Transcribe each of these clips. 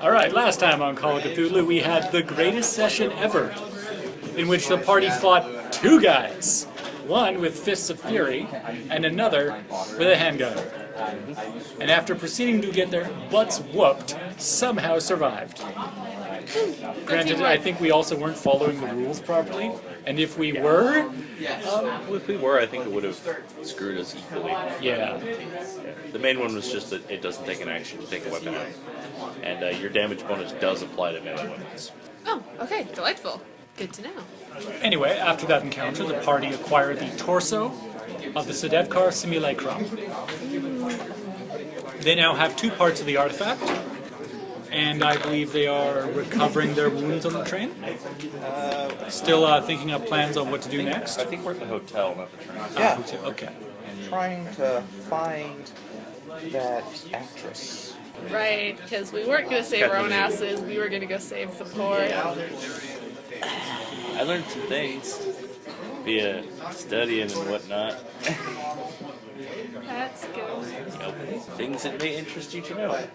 Alright, last time on Call of Cthulhu we had the greatest session ever, in which the party fought two guys. One with fists of fury, and another with a handgun. And after proceeding to get their butts whooped, somehow survived. Granted, I think we also weren't following the rules properly, and if we were... If we were, I think it would have screwed us equally. Yeah. The main one was just that it doesn't take an action to take a weapon out. And your damage bonus does apply to melee weapons. Oh, okay, delightful. Good to know. Anyway, after that encounter, the party acquired the torso of the Sedefkar Simulacrum. They now have two parts of the artifact, and I believe they are recovering their wounds on the train. Still thinking up plans on what to do next. I think we're at the hotel, not the train. Yeah. Okay. Trying to find that actress. Right, because we weren't going to save our own asses, we were going to go save the poor. I learned some things via studying and whatnot. That's good. Things that may interest you to know.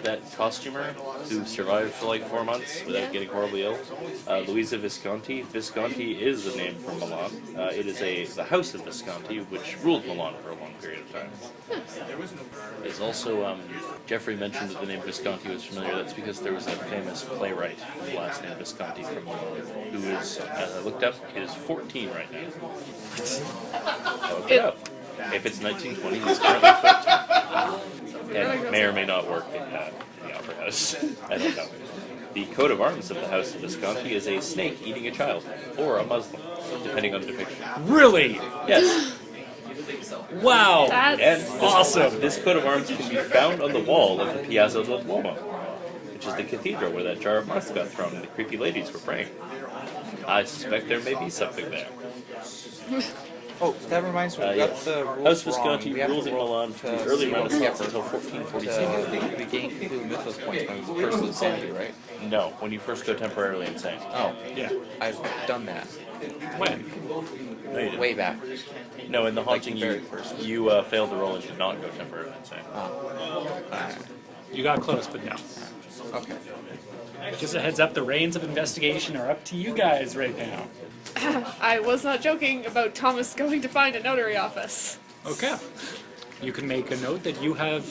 That costumer who survived for like 4 months without getting horribly ill, Luisa Visconti. Visconti is a name from Milan. It is the House of Visconti, which ruled Milan for a long period of time. There's also, Jeffrey mentioned that the name Visconti was familiar. That's because there was a famous playwright with the last name Visconti from Milan, who is, as I looked up, is 14 right now. Look it up. If it's 1920, he's currently 14. And may or may not work in the Opera House. I don't know. The coat of arms of the House of Visconti is a snake eating a child, or a Muslim, depending on depiction. Really? Yes. Wow. That's awesome. This coat of arms can be found on the wall of the Piazza del Duomo, which is the cathedral where that jar of moss got thrown and the creepy ladies were praying. I suspect there may be something there. Oh, that reminds me, we got Yes. the rules House wrong. Visconti We have ruled to in roll Milan from the to early see what Renaissance we until 1447. we gain Cthulhu Mythos points when it's Curse of Insanity, right? No, when you first go temporarily insane. Oh, Yeah. I've done that. When? No, you didn't. Way back. No, in the haunting, the very first. you failed to roll and did not go temporarily insane. Alright. You got close, but no. Okay. Just a heads up, the reins of investigation are up to you guys right now. I was not joking about Thomas going to find a notary office. Okay. You can make a note that you have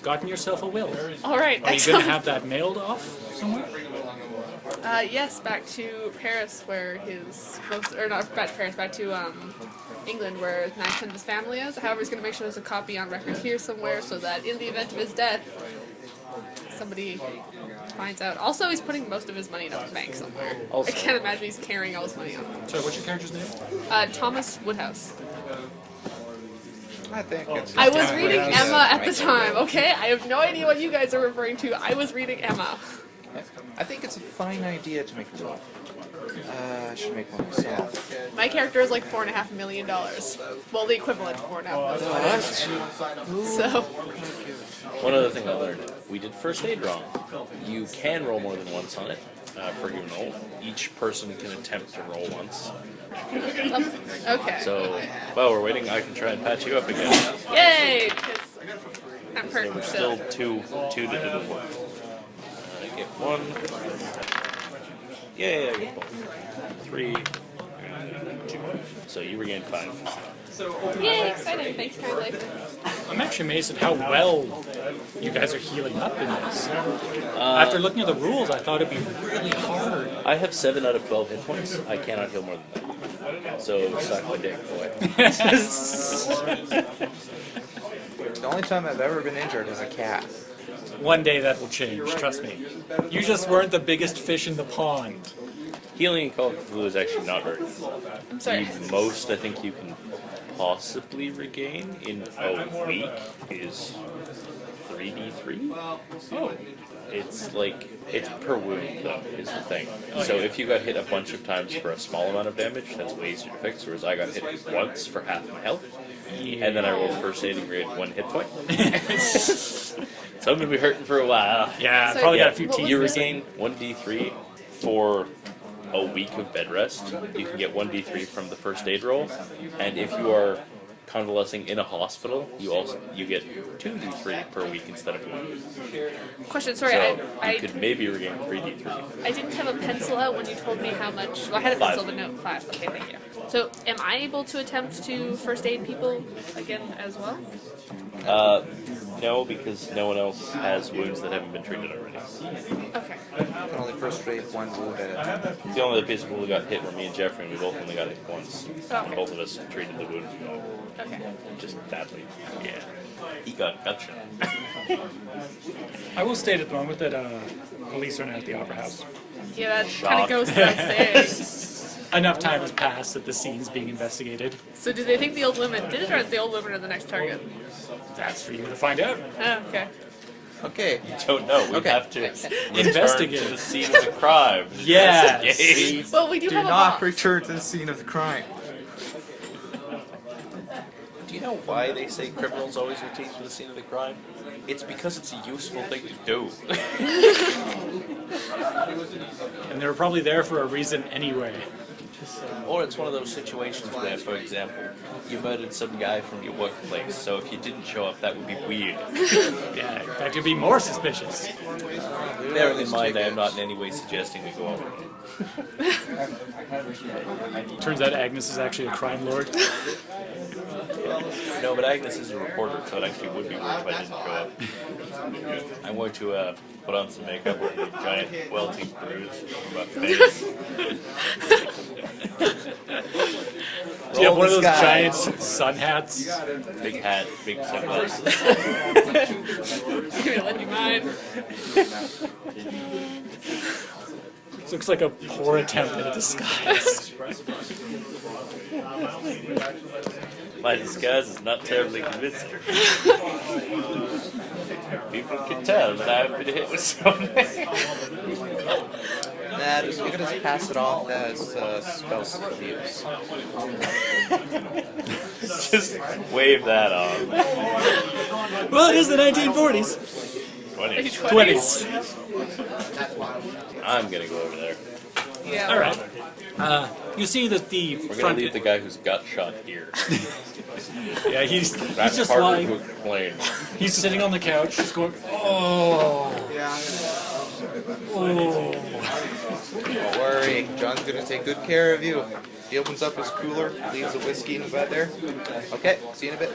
gotten yourself a will. All right, Are you going excellent. to have that mailed off somewhere? Yes, back to Paris, where not back to Paris, back to England, where 9% of his family is. However, he's going to make sure there's a copy on record here somewhere, so that in the event of his death, somebody finds out. Also, he's putting most of his money in a bank somewhere. Also- I can't imagine he's carrying all his money on him. Sorry, what's your character's name? Thomas Woodhouse. I think it's... I was reading Emma at the time, okay? I have no idea what you guys are referring to. I was reading Emma. I think it's a fine idea to make a will. I should make one myself. My character is like $4.5 million. Well, the equivalent of $4.5 million. So, One other thing I learned, we did first aid wrong. You can roll more than once on it for your roll. Each person can attempt to roll once. okay. So, while we're waiting, I can try and patch you up again. Yay! 'Cause I'm There hurt were still. still two to do the work. I get one. Yay, I get both. 3. So you regain 5. Yay, exciting. Thanks kindly. I'm actually amazed at how well you guys are healing up in this. After looking at the rules, I thought it'd be really hard. I have 7 out of 12 hit points. I cannot heal more than that. So suck my dick, boy. The only time I've ever been injured is a cat. One day that will change, trust me. You just weren't the biggest fish in the pond. Healing in Call of Cthulhu is actually not very good. I'm sorry. The most I think you can possibly regain in a week is 3d3. Oh. It's per wound though, is the thing. So if you got hit a bunch of times for a small amount of damage, that's way easier to fix, whereas I got hit once for half my health, and then I rolled first aid and graded 1 hit point. So I'm going to be hurting for a while. Yeah, So, probably yeah, got a few what teeth. was You missing? regain 1d3 for a week of bed rest. You can get 1d3 from the first aid roll, and if you are convalescing in a hospital, you get 2d3 per week instead of 1. Question, sorry, So I you could maybe regain 3d3. I didn't have a pencil out when you told me how much. Well, I had a pencil, 5. but no, 5. Okay, thank you. So, am I able to attempt to first aid people again as well? No, because no one else has wounds that haven't been treated already. Okay. You can only first rate one wound at a time. The only other people who got hit were me and Jeffrey, and we both only got hit once. Okay. Both of us treated the wound Okay. just badly. Yeah. He got gut shot. I will state at the moment that police are now at the Opera House. Yeah, that kind Shock. of goes without saying. Enough time has passed that the scene's being investigated. So, do they think the old women did it, or the old women are the next target? That's for you to find out. Oh, okay. Okay. Don't know. We Okay. have to Investigate. return to the scene of the crime. Yes. Investigate. Well, we do Do have a not box. return to the scene of the crime. Do you know why they say criminals always return to the scene of the crime? It's because it's a useful thing to do. And they were probably there for a reason anyway. Or it's one of those situations where, for example, you murdered some guy from your workplace, so if you didn't show up, that would be weird. Yeah, in fact, it'd be more suspicious. Bearing in mind, I am not in any way suggesting we go over. Turns out Agnes is actually a crime lord. No, but Agnes is a reporter, so it actually would be weird if I didn't show up. I'm going to put on some makeup with a giant welting bruise on my face. Do you have one of those Guy. giant sun hats? Big hat, big sunglasses. I'm gonna lend you mine. This looks like a poor attempt at a disguise. My disguise is not terribly convincing. People can tell that I've been hit with something. Nah, you can just pass it off as spouse abuse. Just wave that off. Well, it is the 1940s. 20. 20s. I'm gonna go over there. Yeah. All right. You see that the We're gonna front... leave the guy who's got shot here. Yeah, he's That's just harder lying. to explain. He's sitting on the couch, just going, oh. Oh. Don't worry, John's gonna take good care of you. He opens up his cooler, leaves a whiskey in the bed there. Okay, see you in a bit.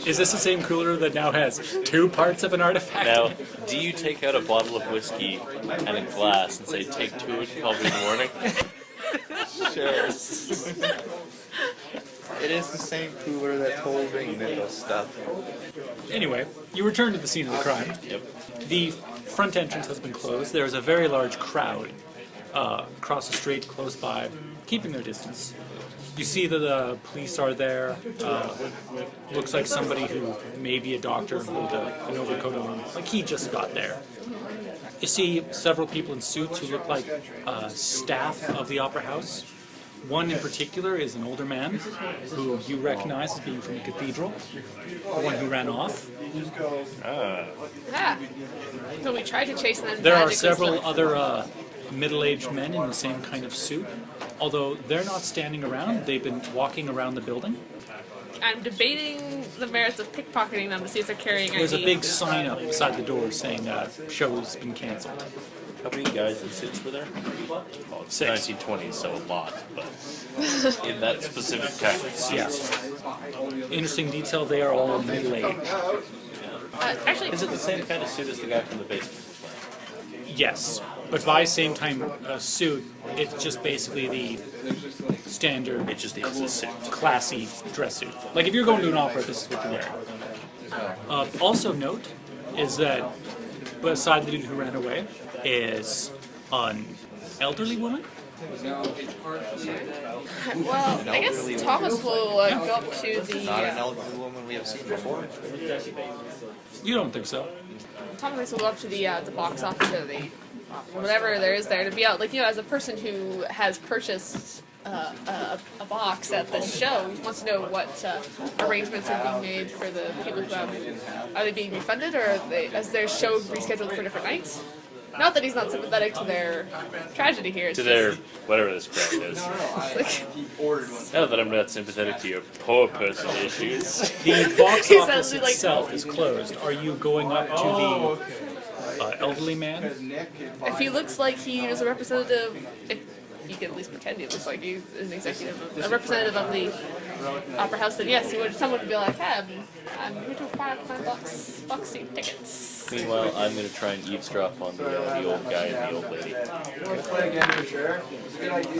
Is this the same cooler that now has 2 parts of an artifact? Now, do you take out a bottle of whiskey and a glass and say, take 2 and call me in the morning? Sure. It is the same cooler that's holding mental stuff. Anyway, you return to the scene of the crime. Yep. The front entrance has been closed. There's a very large crowd across the street close by, keeping their distance. You see that the police are there. Looks like somebody who may be a doctor with an overcoat on. Like he just got there. You see several people in suits who look like staff of the Opera House. One in particular is an older man who you recognize as being from the cathedral. The one who ran off. Ah. Ah. So we tried to chase them. There are magically several slow. other middle-aged men in the same kind of suit. Although they're not standing around, they've been walking around the building. I'm debating the merits of pickpocketing them to see if they're carrying ID. There's a big sign up beside the door saying show's been cancelled. How many guys in suits were there? Well, it's 6. 1920s, so a lot, but in that specific kind of suit. Yes. Interesting detail, they are all middle-aged. Actually, Is it the same kind of suit as the guy from the basement? Yes. But by same time suit, it's just basically the standard It just is a suit. classy dress suit. Like if you're going to an opera, this is what you're wearing. Also note is that beside the dude who ran away is an elderly woman. well, I guess Thomas will go up to the. Not an elderly woman we have seen before. You don't think so? Thomas will go up to the box office or the whatever there is there to be out. Like as a person who has purchased a box at the show, he wants to know what arrangements are being made for the people who have. Are they being refunded, or is their show rescheduled for different nights? Not that he's not sympathetic to their tragedy here. It's To just, their whatever this crap is. Now that I'm not sympathetic to your poor person issues. The box He office sounds like- itself is closed. Are you going up to the elderly man? if he looks like he is a representative, if you can at least pretend he looks like he's an executive, a representative of the opera house, then yes, he would. Someone would be like, "Hey, I'm here to acquire my box seat tickets." Meanwhile, I'm going to try and eavesdrop on the old guy and the old lady.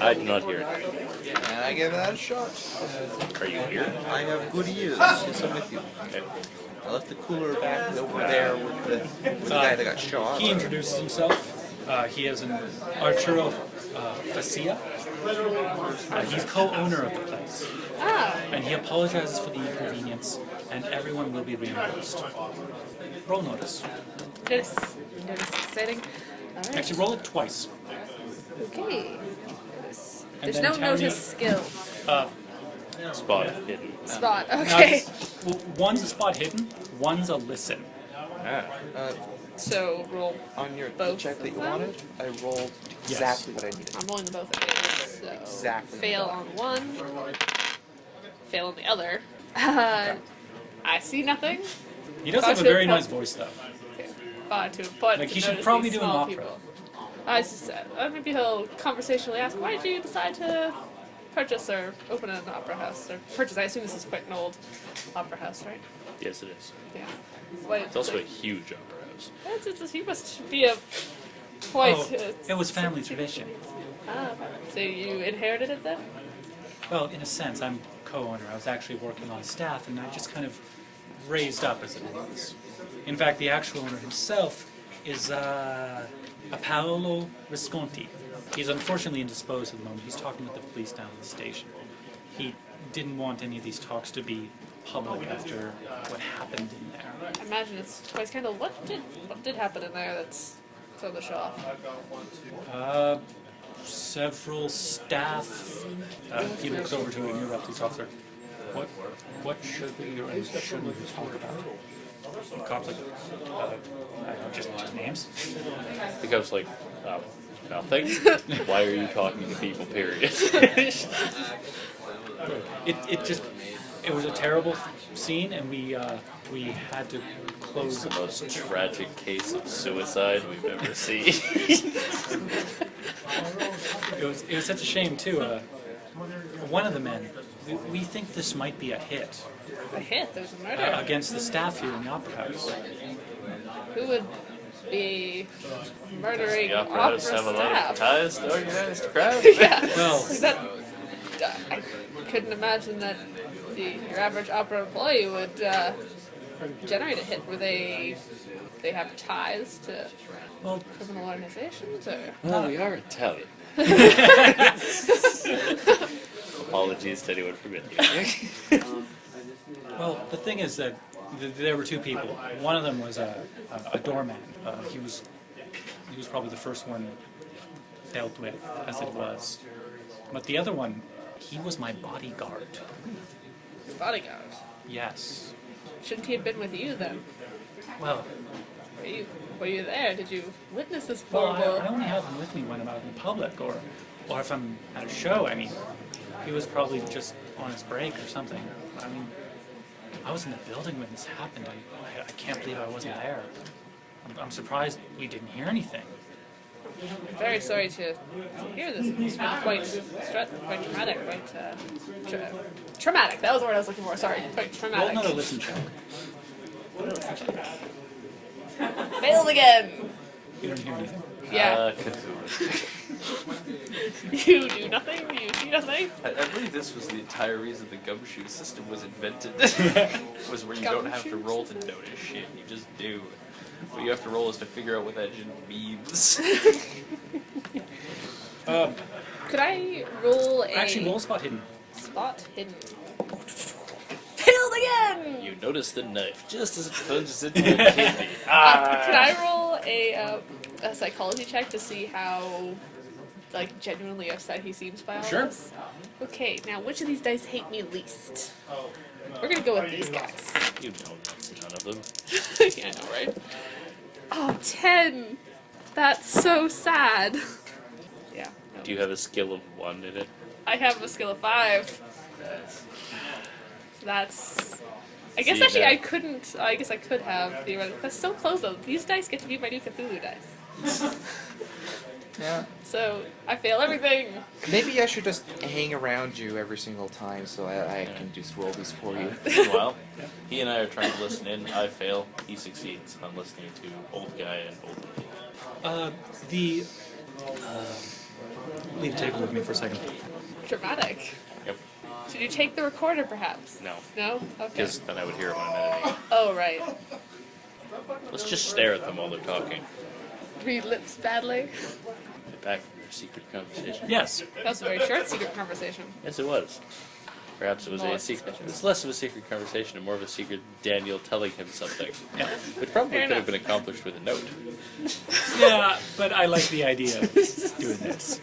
I do not hear it. And I give that a shot. Are you here? I have good ears. Yes, I'm with you. Okay. I left the cooler back over there with the guy that got shot. He introduces himself. He is an Arturo Fucile. He's co-owner of the place. Ah, And he apologizes for the inconvenience, and everyone will be reimbursed. Roll notice. notice exciting. All right. Actually, roll it twice. Okay. Notice. And There's then no tell me- notice skill. Spot hidden. Spot. Now, Okay. one's a spot hidden, one's a listen. Ah. So roll. On your Both check that you of them? wanted, I rolled exactly what I needed. I'm rolling both of these. So Exactly. fail on one. Fail on the other. I see nothing. He does have a Gotcha. very nice voice, though. Far too important. Like, to he should notice probably these do an small opera. people. I just maybe he'll conversationally ask, why did you decide to purchase or open an opera house or purchase? I assume this is quite an old opera house, right? Yes, it is. Yeah. Why, It's also a huge opera house. he must be a quite. Oh, it was family tradition. So you inherited it then? Well, in a sense, I'm co-owner. I was actually working on staff, and I just kind of raised up as it was. In fact, the actual owner himself is a Paolo Visconti. He's unfortunately indisposed at the moment. He's talking with the police down at the station. He didn't want any of these talks to be public after what happened in there. I imagine it's quite scandal. What did happen in there that's so the show off? Several staff. He looks over to an ear police officer. What should we or shouldn't we talk about? The cop's like, I don't know, just names. The cop's like, nothing. Why are you talking to people, period? It was a terrible scene, and we had to close. The most tragic case of suicide we've ever seen. It was such a shame too. One of the men, we think this might be a hit A hit. There's a murder. against the staff here in the opera house. Who would be murdering The opera opera house have a lot of staff? ties to organized crime. Yeah. Well, That, I couldn't imagine that your average opera employee would generate a hit. Were they have ties to well, criminal organizations or? Well, we are Italian. Apologies to anyone from India. well. The thing is that there were two people. One of them was a doorman. He was probably the first one dealt with, as it was. But the other one, he was my bodyguard. Your bodyguard. Yes. Shouldn't he have been with you then? Well, Were you there? Did you witness this well, horrible? I only have him with me when I'm out in public, or if I'm at a show. I mean, he was probably just on his break or something. I mean, I was in the building when this happened. I can't believe I wasn't there. I'm surprised we didn't hear anything. I'm very sorry to hear this. It's been quite traumatic. Traumatic. That was the word I was looking for. Sorry. Quite Roll traumatic. another listen check. Failed again. You don't hear anything. Yeah. Cthulhu. You do nothing. You see nothing. I believe this was the entire reason the gumshoe system was invented. Was where you don't have to roll to notice shit, you just do. What you have to roll is to figure out what that shit means. Could I roll a Actually, roll spot hidden. spot hidden? Failed again. You notice the knife just as it plunges into the kidney. Could I roll a psychology check to see how genuinely upset he seems by all Sure. this? Okay, now which of these dice hate me least? We're gonna go with these guys. You know none of them. Yeah, I know, right? Oh, 10. That's so sad. Yeah. No. Do you have a skill of 1 in it? I have a skill of 5. That's. I guess See, actually that- I couldn't. I guess I could have theoretically. That's so close though. These dice get to be my new Cthulhu dice. Yeah. So I fail everything. Maybe I should just hang around you every single time so I can just roll these for you. Meanwhile, he and I are trying to listen in. I fail. He succeeds on listening to old guy and old lady. Leave the table with me for a second. Dramatic. Yep. Should you take the recorder perhaps? No. No? Okay. Because then I would hear it when I'm editing. Oh right. Let's just stare at them while they're talking. Read lips badly. Get back from their secret conversation. Yes. That was a very short secret conversation. Yes, it was. Perhaps it was a Most secret. suspicious. It's less of a secret conversation and more of a secret Daniel telling him something. Yeah. Which probably Fair could have enough. been accomplished with a note. Yeah, but I like the idea of doing this.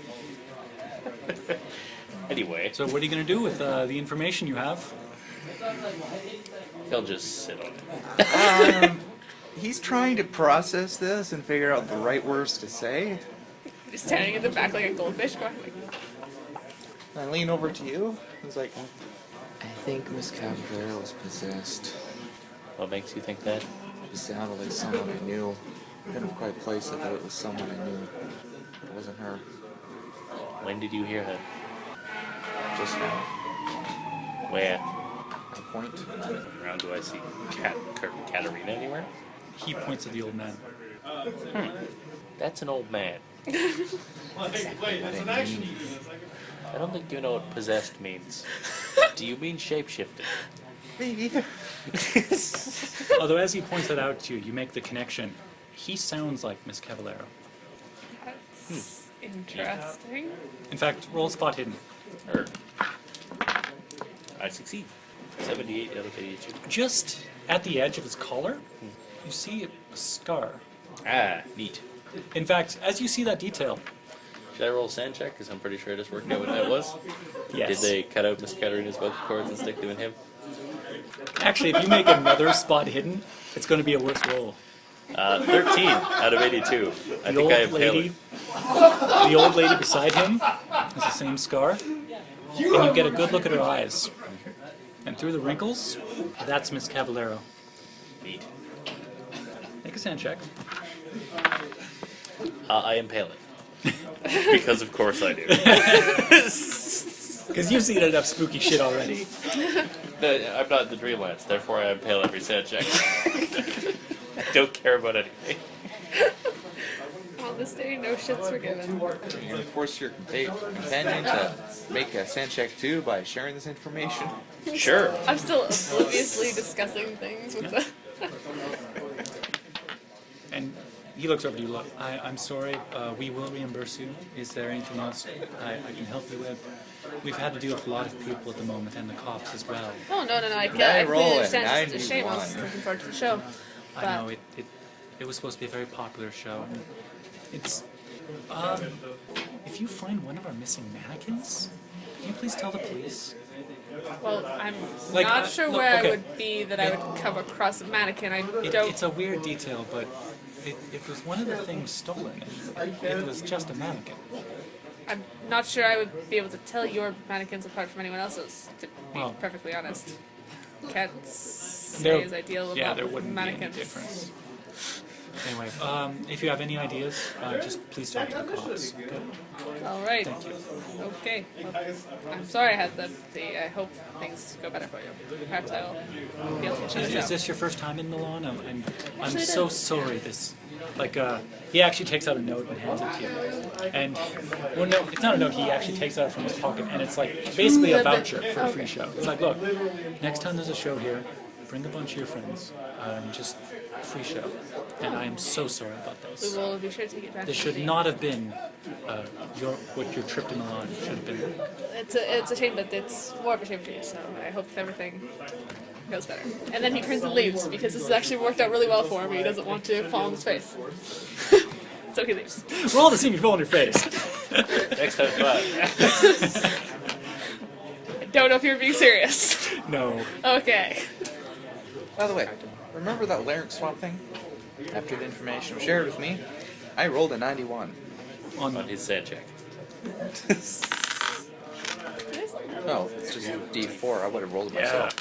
Anyway, So what are you going to do with the information you have? he'll just sit on it. He's trying to process this and figure out the right words to say. Just standing in the back like a goldfish going like, I lean over to you. He's like, I think Miss Cavelero was possessed. What makes you think that? She sounded like someone I knew. Couldn't quite place it, but it was someone I knew. It wasn't her. When did you hear her? Just now. Where? I point. Around do I see Katerina anywhere? He points at the old man. That's an old man. What I mean. I don't think you know what possessed means. Do you mean shapeshifted? Maybe. Although as he points that out to you, you make the connection. He sounds like Miss Cavelero. that's interesting. In fact, roll spot hidden. Or I succeed. 78 out of 82. Just at the edge of his collar, you see a scar. Ah, neat. In fact, as you see that detail, Should I roll a sand check? Because I'm pretty sure I just worked out what that was. yes. Did they cut out Miss Katerina's vocal cords and stick them in him? Actually, if you make another spot hidden, it's going to be a worse roll. 13 out of 82. I The think old I impale lady, it. the old lady beside him has the same scar, and you get a good look at her eyes. And through the wrinkles, that's Miss Cavelero. Neat. Make a sand check. I impale it. Because of course I do. Because you've seen enough spooky shit already. No, I'm not in the Dreamlands, therefore I impale every sand check. I don't care about anything. On this day, no shits were given. You're gonna force your companion to make a sand check too by sharing this information. Sure. I'm still obliviously discussing things with the. And he looks over to you. Look, I'm sorry. We will reimburse you. Is there anything else I can help you with? We've had to deal with a lot of people at the moment, and the cops as well. Oh no! I I roll completely it, understand. It's a shame. I was 91. looking forward to the show. I know it was supposed to be a very popular show. It's if you find one of our missing mannequins, can you please tell the police? Well, I'm Like, not sure look, where okay. I would be that I would come across a mannequin. I don't. It's a weird detail, but it was one of the things stolen. It was just a mannequin. I'm not sure I would be able to tell your mannequins apart from anyone else's. To be Well. perfectly honest, can't say There- as I deal Yeah, with there wouldn't be any mannequins. difference. Anyway, if you have any ideas, just please talk to the cops. Okay? All right. Thank you. Okay. Well, I'm sorry I had I hope things go better for you. Perhaps I will be able to shut it Is down. this your first time in Milan? I'm Actually, so it is. sorry. This, like, he actually takes out a note and hands it to you. And, well, no, it's not a note. He actually takes it out from his pocket, and it's like basically a voucher for a free show. It's like, look, next time there's a show here, bring a bunch of your friends, just free show. And I am so sorry about We this. will be sure to take advantage. This should not have been what your trip to Milan should have been. It's a shame, but it's more of a shame for you. So I hope everything goes better. And then he turns and leaves because this has actually worked out really well for him. He doesn't want to fall on his face, so he leaves. Roll to see me fall on your face. Next time, bye. I don't know if you're being serious. No. Okay. By the way, remember that larynx swap thing? After the information was shared with me, I rolled a 91. On his sad check. No, it's just D4. I would have rolled it myself.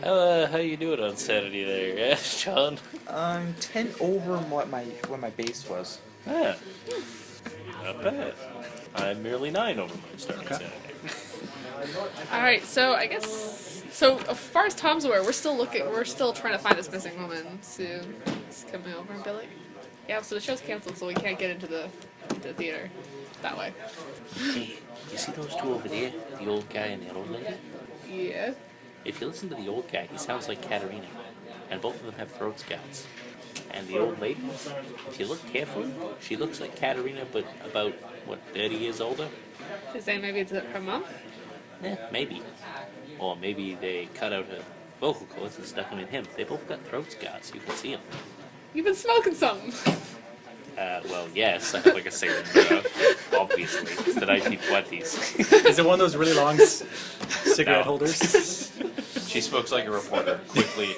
How you doing on Saturday there, yeah, John? I'm 10 over what my base was. Yeah. Not bad. I'm merely 9 over my start on Saturday. Alright, so I guess so as far as Tom's aware, we're still trying to find this missing woman. Sue is coming over and be like, yeah, so the show's cancelled, so we can't get into the theater that way. Hey, you see those two over there? The old guy and the old lady? Yeah. If you listen to the old guy, he sounds like Katerina. And both of them have throat scouts. And the old lady, if you look carefully, she looks like Katerina, but about, 30 years older? She's saying maybe it's her mom? Yeah, maybe. Or maybe they cut out her vocal cords and stuck them in him. They both got throat scouts, you can see them. You've been smoking something. Well, yes, I have like a cigarette in my mouth, obviously. It's the 1920s. Is it one of those really long cigarette holders? She smokes like a reporter, quickly,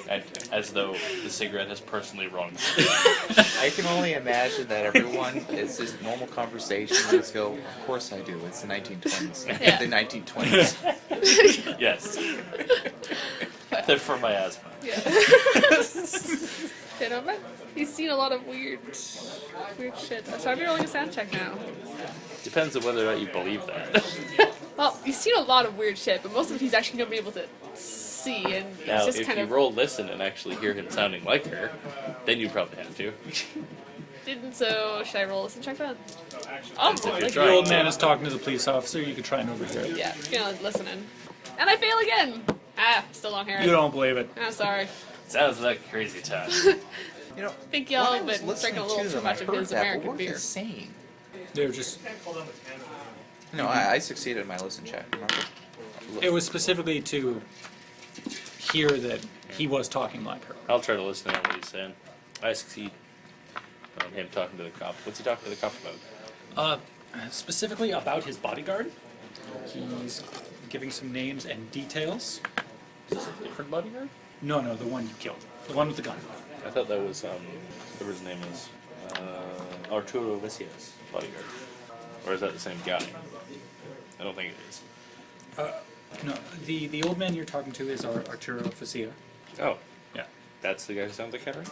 as though the cigarette has personally wronged her. I can only imagine that everyone, it's just normal conversation. They just go, of course I do. It's the 1920s. Yeah. The 1920s. Yes. They're for my asthma. Yeah. You know, but he's seen a lot of weird shit. So I'm rolling a sound check now. Depends on whether or not you believe that. Well, he's seen a lot of weird shit, but most of it he's actually gonna be able to see, and Now, it's just if kind you of roll listen and actually hear him sounding like her, then you probably have to. didn't. So should I roll this and check that? Oh, Depends if you're like, The old man is talking to the police officer. You could try and overhear it. yeah, listening, and I fail again. Ah, still don't hear it. You don't believe it. I'm sorry. Sounds like a crazy time. You know, I think y'all when I have was been drinking a little listening to too them, much I of heard his that, but American what beer. was he saying? They're just. No, I succeeded in my listen check. Remember? It was specifically to hear that he was talking like her. I'll try to listen to what he's saying. I succeed on him talking to the cop. What's he talking to the cop about? Specifically about his bodyguard. He's giving some names and details. Is this a different bodyguard? No, the one you killed. The one with the gun. I thought that was, whatever his name is, Arturo Vicio's bodyguard. Or is that the same guy? I don't think it is. No, the old man you're talking to is Arturo Fucile. Oh, Yeah. that's the guy who sounds like Henry?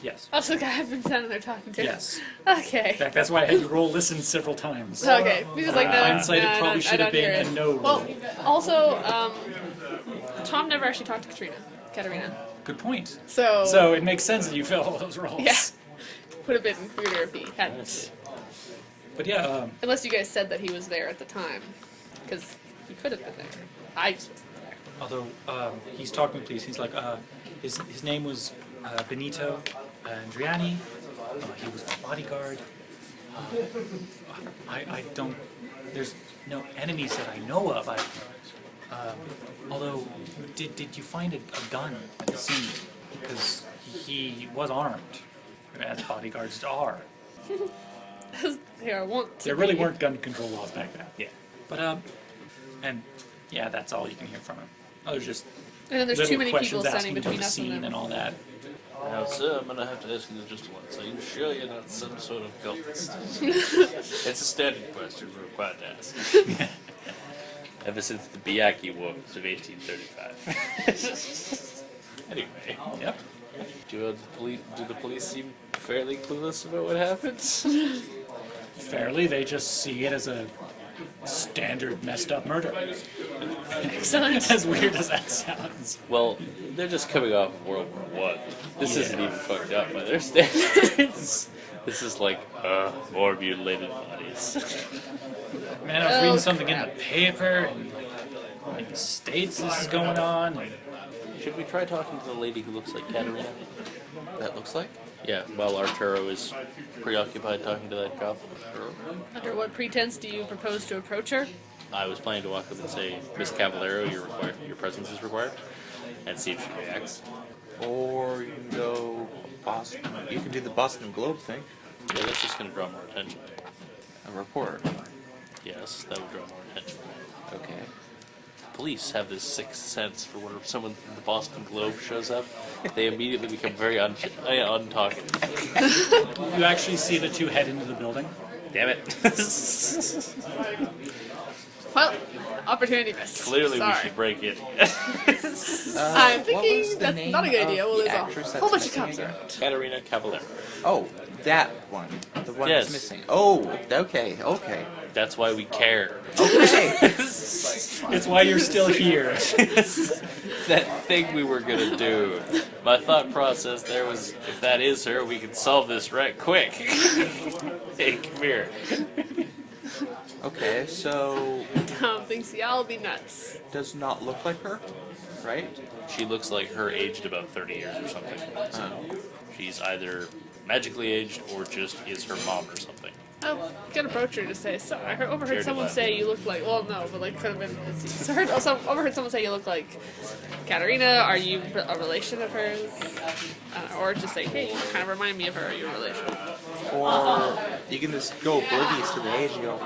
Yes. Also, the guy I've been standing there talking to. Yes. Okay. In fact, that's why I had you roll listen several times. Okay. Because like no, Hindsight, no, it probably should I have don't hear been it. a no Well, roll. also, Tom never actually talked to Katerina. Good point. So So it makes sense that you fail all those rolls. yeah, would have been weirder if he hadn't. But yeah, Unless you guys said that he was there at the time, because he could have been there. I just wasn't there. although he's talking to police, he's like, his name was Benito Andriani. He was the bodyguard. I don't. There's no enemies that I know of. Although, did you find a gun at the scene? Because he was armed, as bodyguards are. Here, I want to There really be. weren't gun control laws back then. Yeah. But and yeah, that's all you can hear from him. Oh, there's just And then there's little too many people questions standing asking about between the us and scene them. and all that. Now, sir, I'm going to have to ask you just once. Are you sure you're not some sort of cultist? It's a standard question we're required to ask. Ever since the Biaki Wars of 1835. Anyway, Yep. do the police seem fairly clueless about what happens? Fairly, they just see it as a standard messed up murder. Excellent. As weird as that sounds. Well, they're just coming off of World War I. This isn't even fucked up by their standards. This is like, more mutilated bodies. Man, I was reading Oh, something in crap. the paper, and in the States this is going on. And Should we try talking to the lady who looks like Katerina? That looks like? Yeah, while Arturo is preoccupied talking to that cop. Under what pretense do you propose to approach her? I was planning to walk up and say, Miss Cavelero, your presence is required, and see if she reacts. Or you can go Boston. You can do the Boston Globe thing. Yeah, that's just going to draw more attention. A report. Yes, that would draw more attention. Okay. police have this sixth sense for when someone from the Boston Globe shows up, they immediately become very untalking. You actually see the two head into the building. Damn it. Well, opportunity missed. Clearly Sorry. we should break it. I'm what thinking was the that's name not a good of idea. Well, the there's actress a whole that's bunch of missing cops again? around. Katerina Cavelero. Oh, that one. The one Yes. that's missing. Oh, okay. That's why we care. Okay. It's why you're still here. That thing we were gonna do. My thought process there was, if that is her, we can solve this right quick. Hey, come here. Okay, so Tom thinks y'all be nuts. does not look like her, right? She looks like her aged about 30 years or something. So she's either magically aged or just is her mom or something. Oh, you can approach her to say, so I overheard Scared someone of that. say you look like, well, no, but like, could have been, overheard someone say you look like Katerina. Are you a relation of hers? Or just say, hey, you kind of remind me of her, are you a relation? Or you can just go oblivious to the age and go,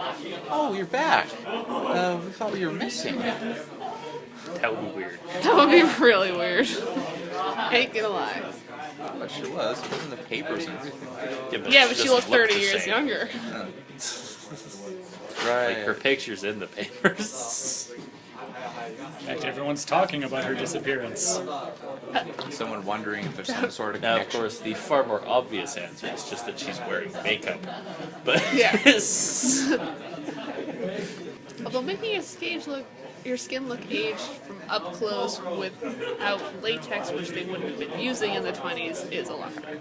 oh, you're back. We thought we were missing. That would be weird. That would be really weird. Ain't gonna lie. But she was. It was in the papers and everything. Yeah, but she doesn't looked look 30 the years same. younger. Right. Like her picture's in the papers. In fact, everyone's talking about her disappearance. Someone wondering if there's some sort of Now, of connection. course, the far more obvious answer is just that she's wearing makeup. But Yeah. Although making your skin look aged from up close without latex, which they wouldn't have been using in the 20s, is a lot harder.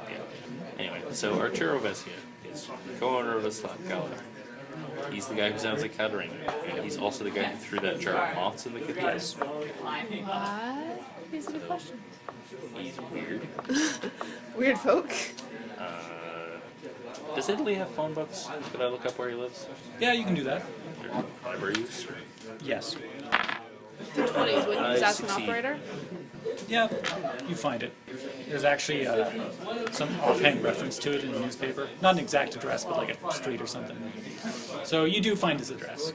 Anyway, so Arturo Vessia is co-owner of the Scala. He's the guy who sounds like Katerina, and he's also the guy who threw that jar of moths in the cathedral. What? These are the questions. He's weird. Weird folk. Does Italy have phone books? Could I look up where he lives? Yeah, you can do that. Or libraries? Yes. The 20s when he was I as an succeed. operator. Yeah, you find it. There's actually some offhand reference to it in the newspaper. Not an exact address, but like a street or something. So you do find his address.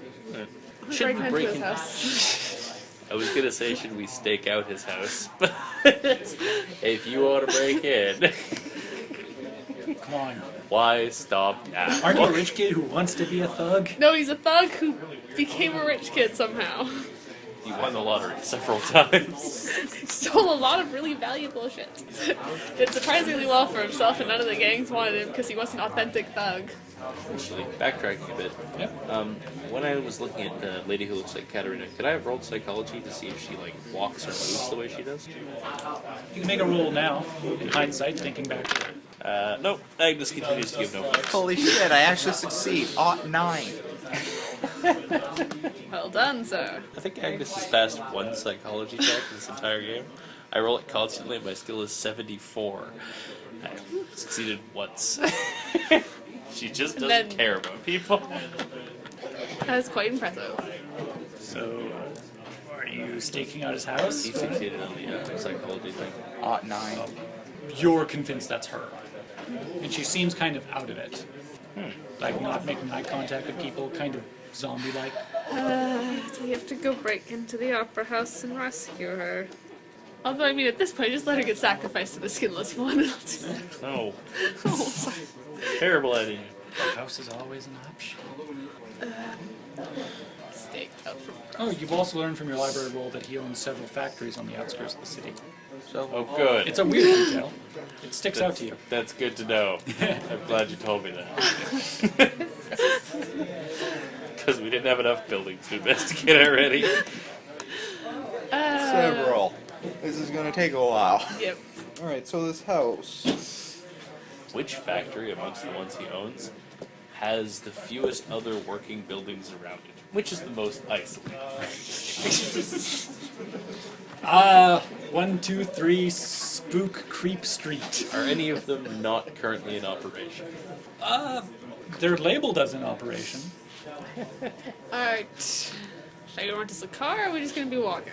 Should we Break break into his in? house. I was gonna say, should we stake out his house? But if you want to break in, Come on. why stop now? Aren't you a rich kid who wants to be a thug? No, he's a thug who became a rich kid somehow. He won the lottery several times. Stole a lot of really valuable shit. Did surprisingly well for himself, and none of the gangs wanted him because he was an authentic thug. Actually, backtracking a bit. Yep. When I was looking at the lady who looks like Katerina, could I have rolled psychology to see if she like walks or moves the way she does? You can make a roll now, in hindsight, thinking back to it. Nope. Agnes continues to give no points. Holy shit, I actually succeed. 9. Well done, sir. I think Agnes has passed one psychology check in this entire game. I roll it constantly, and my skill is 74. I succeeded once. She just doesn't then- care about people. That is quite impressive. So, are you staking out his house? He succeeded on the psychology thing. 9. You're convinced that's her. And she seems kind of out of it. Like not making eye contact with people, kind of zombie-like. Do we have to go break into the opera house and rescue her? Although, I mean, at this point, just let her get sacrificed to the skinless one. No. Oh, sorry. Terrible idea. The house is always an option. Staked out from Oh, you've also learned from your library roll that he owns several factories on the outskirts of the city. So, Oh, good. It's a weird detail. It sticks out to you. That's good to know. I'm glad you told me that. Because we didn't have enough buildings to investigate already. several. This is gonna take a while. Yep. Alright, so this house. Which factory amongst the ones he owns has the fewest other working buildings around it? Which is the most isolated? 1, 2, 3, Spook Creep Street. Are any of them not currently in operation? They're labeled as an operation. Alright. Should I go rent us a car, or are we just gonna be walking?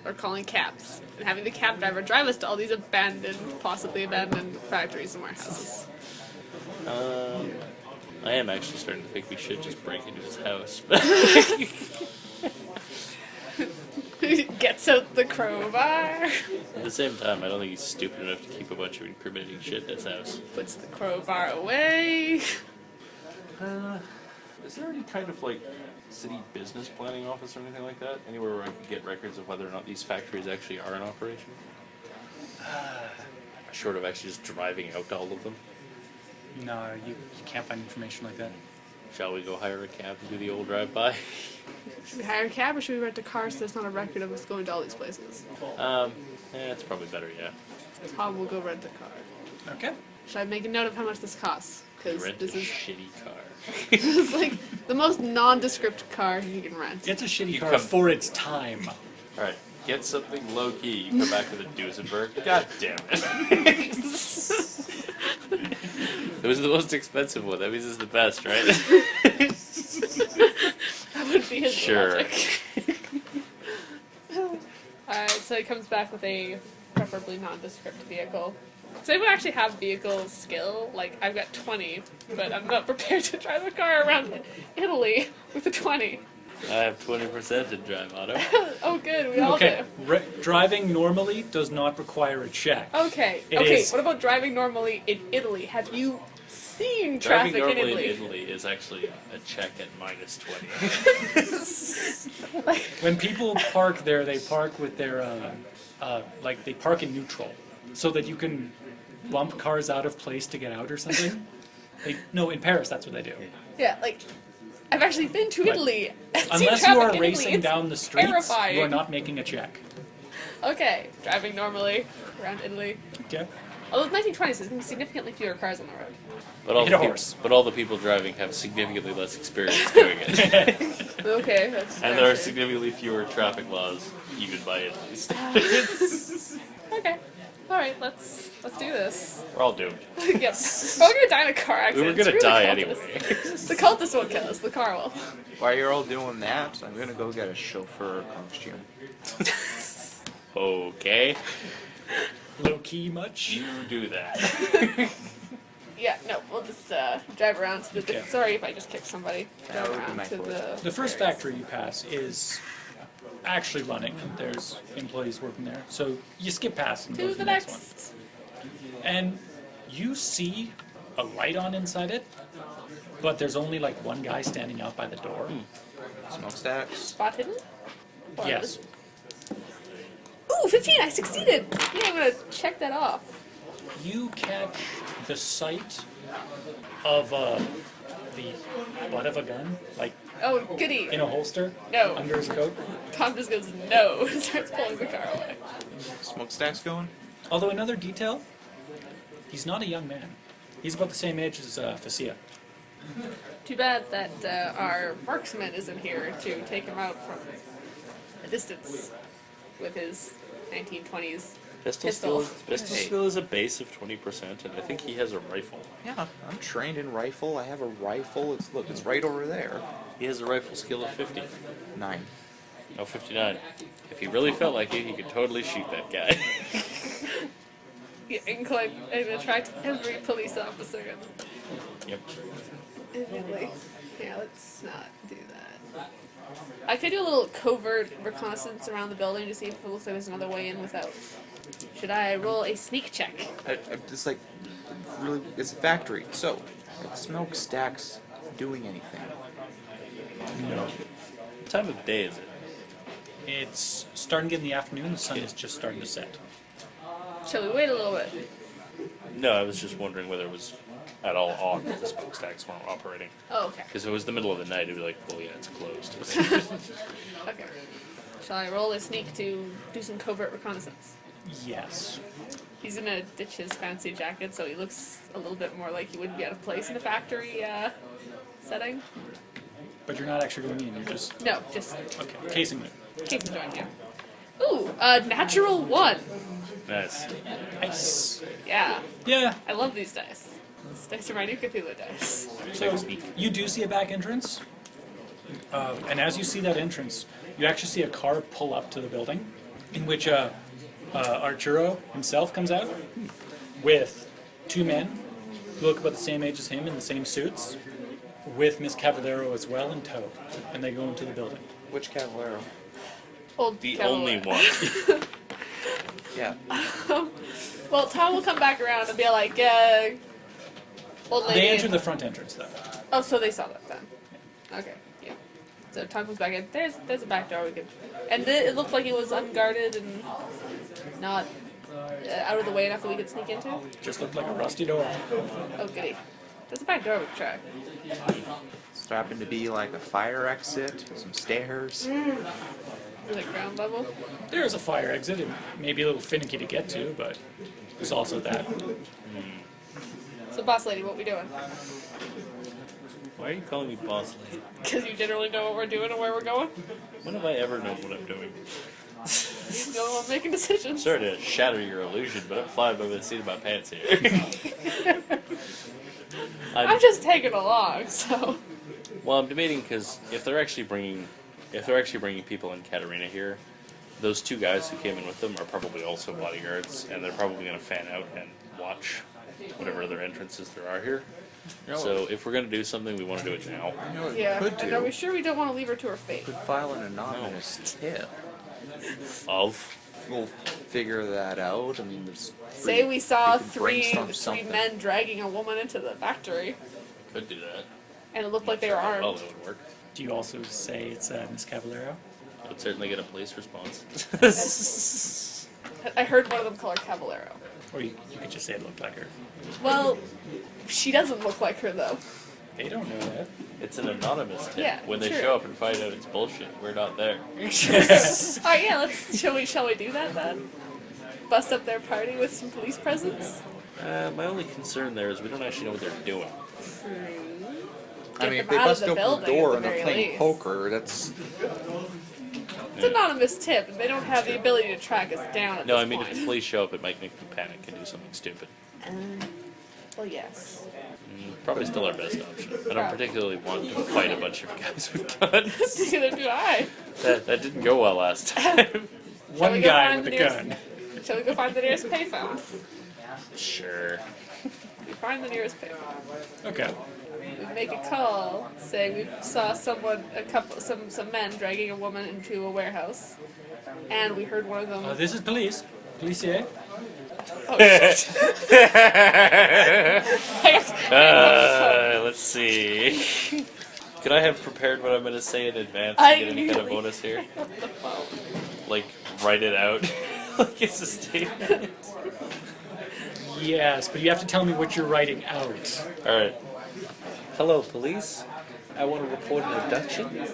Or calling cabs? And having the cab driver drive us to all these abandoned, possibly abandoned factories and warehouses. I am actually starting to think we should just break into his house. Gets out the crowbar. At the same time, I don't think he's stupid enough to keep a bunch of incriminating shit in his house. Puts the crowbar away. Is there any kind of like city business planning office or anything like that? Anywhere where I can get records of whether or not these factories actually are in operation? Short of actually just driving out to all of them. No, you can't find information like that. Shall we go hire a cab and do the old drive-by? Should we hire a cab or should we rent a car so there's not a record of us going to all these places? It's probably better, yeah. Tom will go rent a car. Okay. Should I make a note of how much this costs? Because Rent this a is shitty car. this is like the most nondescript car you can rent. It's a shitty You car come- for its time. Alright, get something low-key. You come back with a Duesenberg. God damn it. It was the most expensive one. That means it's the best, right? That would be his Sure. logic. Alright, so he comes back with a preferably nondescript vehicle. Does anyone actually have vehicle skill? Like, I've got 20, but I'm not prepared to drive a car around Italy with a 20. I have 20% to drive auto. Oh, good, we all Okay, do. driving normally does not require a check. Okay, It okay, is- what about driving normally in Italy? Have you seen Driving traffic in normally Italy? in Italy is actually a check at minus 20. Like, When people park there, they park with their, like, they park in neutral, so that you can bump cars out of place to get out or something. No, in Paris, that's what they do. yeah, like, I've actually been to Italy. and seen Unless you traffic are in racing Italy. It's down the streets, terrifying. you are not making a check. Okay, driving normally around Italy. Okay? Although it's 1920s, there's going to be significantly fewer cars on the road. But all, Hit the a peop- horse. but all the people driving have significantly less experience doing it. Okay, that's And there are fair. significantly fewer traffic laws, even by Italy's. Okay, all right, let's do this. We're all doomed. Yep, we're gonna die in a car accident. We were gonna Screw the die cultists. anyway. The cultist won't kill us. The car will. While you're all doing that, I'm gonna go get a chauffeur costume. Okay, Low key much? you do that. Yeah, no, we'll just drive around to the. Okay. Sorry if I just kicked somebody. That Drive would be around my to fault. The first factory you pass is actually running. There's employees working there. So you skip past and go To to the the next one. next. And you see a light on inside it, but there's only like one guy standing out by the door. Smokestacks. Spot hidden. Or Yes. Ooh, 15! I succeeded. Yeah, I'm gonna check that off. You catch the sight of the butt of a gun, like Oh, goody. in a holster No. under his coat. Tom just goes no and starts pulling the car away. Smokestacks going? Although another detail, he's not a young man. He's about the same age as Fucile. Too bad that our marksman isn't here to take him out from a distance with his 1920s Pistol skill is a base of 20%, and I think he has a rifle. Yeah, I'm trained in rifle. I have a rifle. It's right over there. He has a rifle skill of 50. 9. No, 59. If he really felt like it, he could totally shoot that guy. Yeah, and attract every police officer Yep. in Italy. Yeah, let's not do that. I could do a little covert reconnaissance around the building to see if it looks like there's another way in without. Should I roll a sneak check? It's like, really, it's a factory. So, are smokestacks doing anything? No. What time of day is it? It's starting to get in the afternoon. The sun is just starting to set. Shall we wait a little bit? No, I was just wondering whether it was at all on that the smokestacks weren't operating. Oh, okay. Because if it was the middle of the night, it'd be like, well, yeah, it's closed. Okay. Shall I roll a sneak to do some covert reconnaissance? Yes. He's gonna ditch his fancy jacket so he looks a little bit more like he wouldn't be out of place in a factory setting. But you're not actually going in. You're just No, just okay. Casing it. keep enjoying you. Ooh, natural 1. Nice. Nice. Yeah, Yeah. I love these dice. These dice are my new Cthulhu dice. So you do see a back entrance, and as you see that entrance, you actually see a car pull up to the building, in which Arturo himself comes out with 2 men who look about the same age as him in the same suits, with Miss Cavelero as well in tow, and they go into the building. Which Cavelero? Old The Cavelero. only one. Yeah. Well, Tom will come back around and be like, old lady. They entered the front entrance, though. Oh, so they saw that then. Okay, yeah. So Tom comes back in. There's a back door we could. And it looked like it was unguarded and not out of the way enough that we could sneak into. Just looked like a rusty door. Oh, goody. There's a back door we could try. Just happened to be like a fire exit, some stairs. Is it ground level? There's a fire exit. It may be a little finicky to get to, but there's also that. So, boss lady, what we doing? Why are you calling me boss lady? Because you generally know what we're doing and where we're going. When have I ever known what I'm doing? He's the only one making decisions. Sorry to shatter your illusion, but I'm flying by the seat of my pants here. I'm just tagging along, so. Well, I'm debating because if they're actually bringing people in Katerina here, those two guys who came in with them are probably also bodyguards, and they're probably going to fan out and watch whatever other entrances there are here. So if we're going to do something, we want to do it now. You know what Yeah. you could And do? are we sure we don't want to leave her to her fate? Could file an anonymous tip. Of We'll figure that out. I mean, there's Say we saw could three brainstorm something. men dragging a woman into the factory, could do that. and it looked like they were Oh, armed. that would work. Do you also say it's Miss Cavelero? I would certainly get a police response. I heard one of them call her Cavelero. Or you could just say it looked like her. Well, she doesn't look like her though. They don't know that. It's an anonymous tip. Yeah, When they true. show up and find out it's bullshit, we're not there. Alright, yeah, shall we do that then? Bust up their party with some police presence? My only concern there is we don't actually know what they're doing. Get I mean, if them they out of bust the open the building at door the and they're very playing least. poker, that's It's an anonymous tip, and they don't have the ability to track us down at No, this I mean, point. if the police show up, it might make them panic and do something stupid. Well, yes. Probably still our best option. I don't particularly want to fight a bunch of guys with guns. Neither do I. That didn't go well last time. Shall we One go guy find with the a nearest- gun. Shall we go find the nearest payphone? Sure. We find the nearest payphone. Okay. We make a call saying we saw some men dragging a woman into a warehouse, and we heard one of them. This is police. Police here. Oh shit! Let's see. Could I have prepared what I'm going to say in advance I to get any kind of immediately bonus here? hang up the phone. Like, write it out. Like it's a statement. Yes, but you have to tell me what you're writing out. Alright. Hello, police. I want to report an abduction.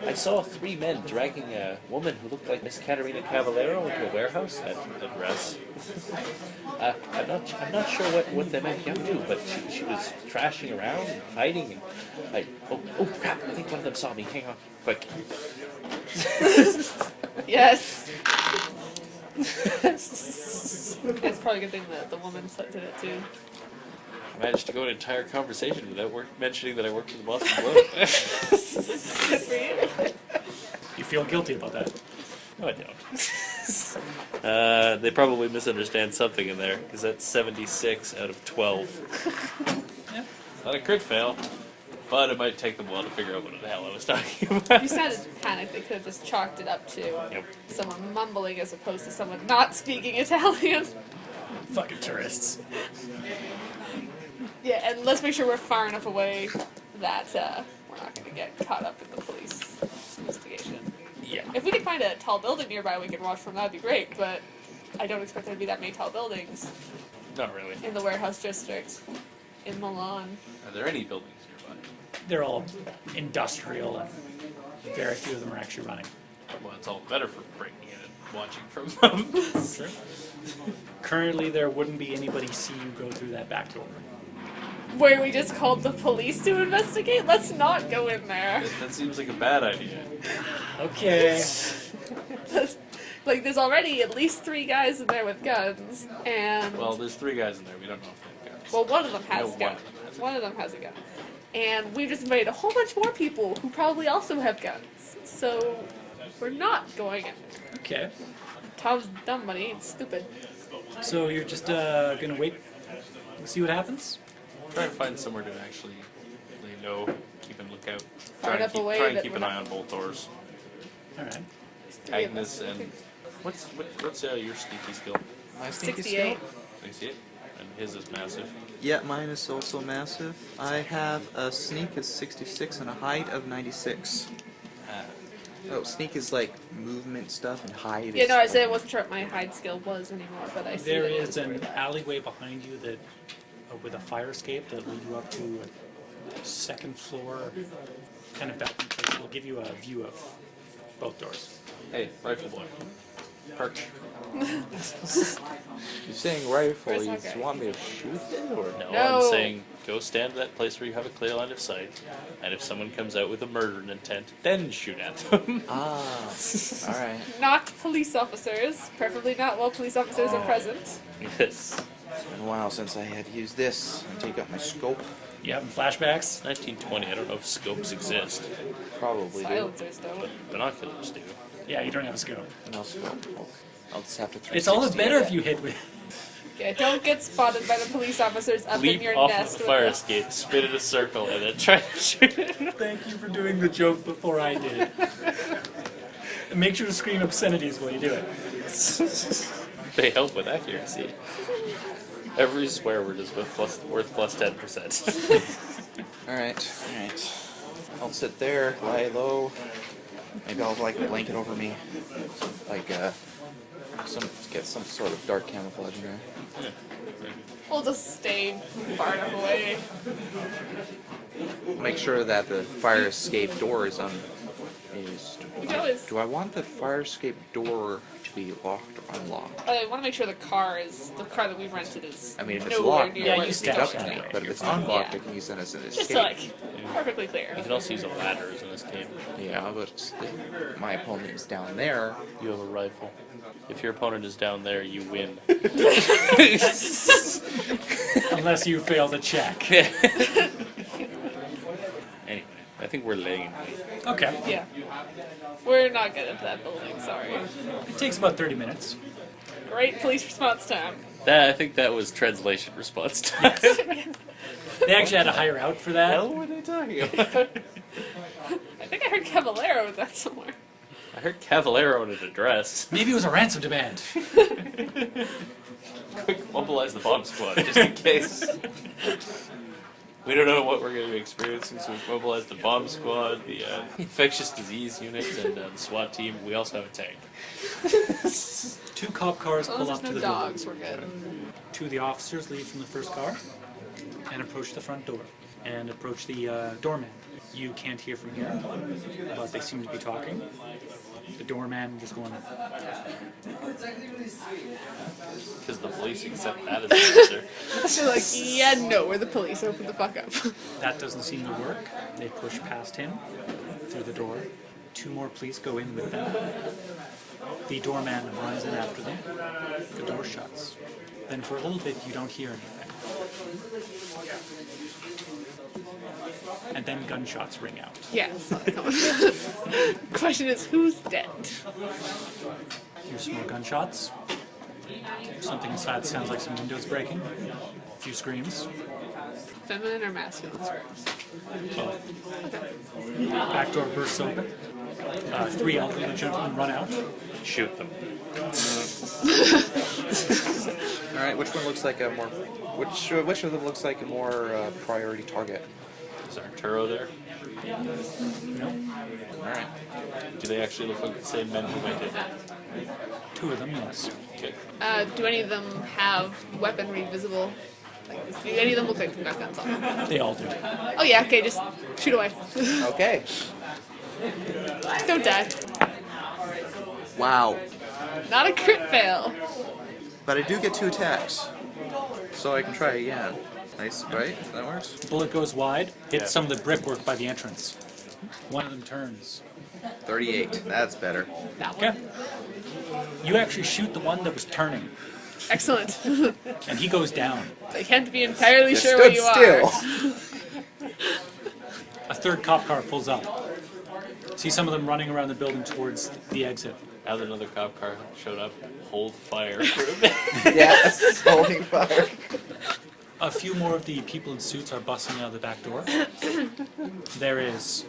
I saw 3 men dragging a woman who looked like Miss Katerina Cavelero into a warehouse at address. I'm not sure what they might be up to, but she was trashing around and hiding. And oh crap! I think one of them saw me. Hang on, quick. Yes. It's probably a good thing that the woman did it too. I managed to go an entire conversation without mentioning that I worked for the Boston Globe. Good for you. You feel guilty about that? No, I don't. They probably misunderstand something in there, because that's 76 out of 12. Yeah. Not a crit fail, but it might take them a while to figure out what the hell I was talking about. You sounded panicked. They could have just chalked it up to Yep. someone mumbling as opposed to someone not speaking Italian. Fucking tourists. Yeah, and let's make sure we're far enough away that we're not going to get caught up in the police investigation. Yeah. If we could find a tall building nearby we can watch from, that'd be great, but I don't expect there to be that many tall buildings Not really. in the warehouse district in Milan. Are there any buildings nearby? They're all industrial, and very few of them are actually running. Well, it's all better for breaking in and watching from them. Sure. Currently, there wouldn't be anybody see you go through that back door. Where we just called the police to investigate? Let's not go in there. That seems like a bad idea. Okay. Like, there's already at least 3 guys in there with guns, and... Well, there's 3 guys in there. We don't know if they have guns. Well, one of them has No, a gun. One of them has a gun. And we've just invited a whole bunch more people who probably also have guns. So, we're not going in. Okay. Tom's dumb money. It's stupid. So you're just gonna wait, see what happens? Try and find somewhere to actually lay low, keep a lookout. Far enough away Try and that keep we're an not- eye on both doors. All right. Agnes and what's your sneaky skill? My sneaky 68. skill? 68, and his is massive. Yeah, mine is also massive. I have a sneak of 66 and a height of 96. Oh, sneak is like movement stuff, and hide Yeah, is... no, I said I wasn't sure what my hide skill was anymore, but I see There that is it's an alleyway behind you that, with a fire escape that lead you up to a second floor kind of balcony place. It'll give you a view of both doors. Hey, rifle boy. Perch. You're saying rifle, Where's you that just guy? want me to shoot it, or... No, No. I'm saying go stand at that place where you have a clear line of sight, and if someone comes out with a murder intent, then shoot at them. Ah, alright. not police officers, preferably not while police officers are present. Yes. It's been a while since I had used this. I take out my scope. You having flashbacks? 1920, I don't know if scopes exist, Probably do. Silencers don't. but binoculars do. Yeah, you don't have a scope. No scope. I'll just have to It's all the 360 better it. if you hit with. Yeah, don't get spotted by the police officers up in Leap your off nest of the with fire the- escape, spin in a circle, and then try to shoot it. Thank you for doing the joke before I did. And make sure to scream obscenities while you do it. They help with accuracy. Every swear word is worth plus 10%. Alright, alright. I'll sit there, lie low. Maybe I'll like a blanket over me. Like, get some sort of dark camouflage in there. We'll just stay far enough away. Make sure that the fire escape door is You can always. Do I want the fire escape door to be locked or unlocked? I want to make sure the car that we rented is. I mean, if it's nowhere locked, near Yeah, where you it's stash stuck it at. anyway. But if it's You're fine. unlocked, Yeah. I can use that as an escape. Just like perfectly clear. You can also use a ladder as an escape. Yeah, but my opponent is down there. You have a rifle. If your opponent is down there, you win. Unless you fail the check. Anyway, I think we're laying in wait. Okay. Yeah. We're not getting into that building. Sorry. It takes about 30 minutes. Great police response time. I think that was translation response time. They actually had to hire out for that. What were they talking about? I think I heard Cavelero with that somewhere. I heard Cavelero in an address. Maybe it was a ransom demand. Quick, mobilize the bomb squad just in case. We don't know what we're going to be experiencing, so we've mobilized the bomb squad, the infectious disease unit, and the SWAT team. We also have a tank. 2 cop cars As long pull as up to there's the no door. dogs, we're good. 2 of the officers leave from the first car and approach the front door and approach the doorman. You can't hear from here, but they seem to be talking. The doorman just going, Because the police accept that as an answer. They're like, yeah, no, we're the police. Open the fuck up. that doesn't seem to work. They push past him through the door. 2 more police go in with them. The doorman runs in after them. The door shuts. Then for a little bit you don't hear anything. And then gunshots ring out. Yeah. saw that coming. Question is, who's dead? Hear some more gunshots. Something inside sounds like some windows breaking. A few screams. Feminine or masculine screams? Both. Back door bursts open. 3 elderly gentlemen run out. Shoot them. All right, which one looks like a more? Which of them looks like a more priority target? Is Arturo there? No. All right. Do they actually look like the same men who went in? 2 of them, yes. Okay. Do any of them have weaponry visible? Like, do any of them look like they've got guns on them? They all do. Oh yeah, okay, just shoot away. Okay. Don't die. Wow. Not a crit fail. But I do get 2 attacks, so I can try again. Nice, right? That works. Bullet goes wide, hits Yeah. some of the brickwork by the entrance. One of them turns. 38. That's better. That one. Okay. You actually shoot the one that was turning, Excellent. and he goes down. I can't be entirely Just sure where stood you are. still. A 3rd cop car pulls up. See some of them running around the building towards the exit. Now that another cop car showed up, hold fire for a bit. Yes, holding fire. A few more of the people in suits are busting out of the back door. There is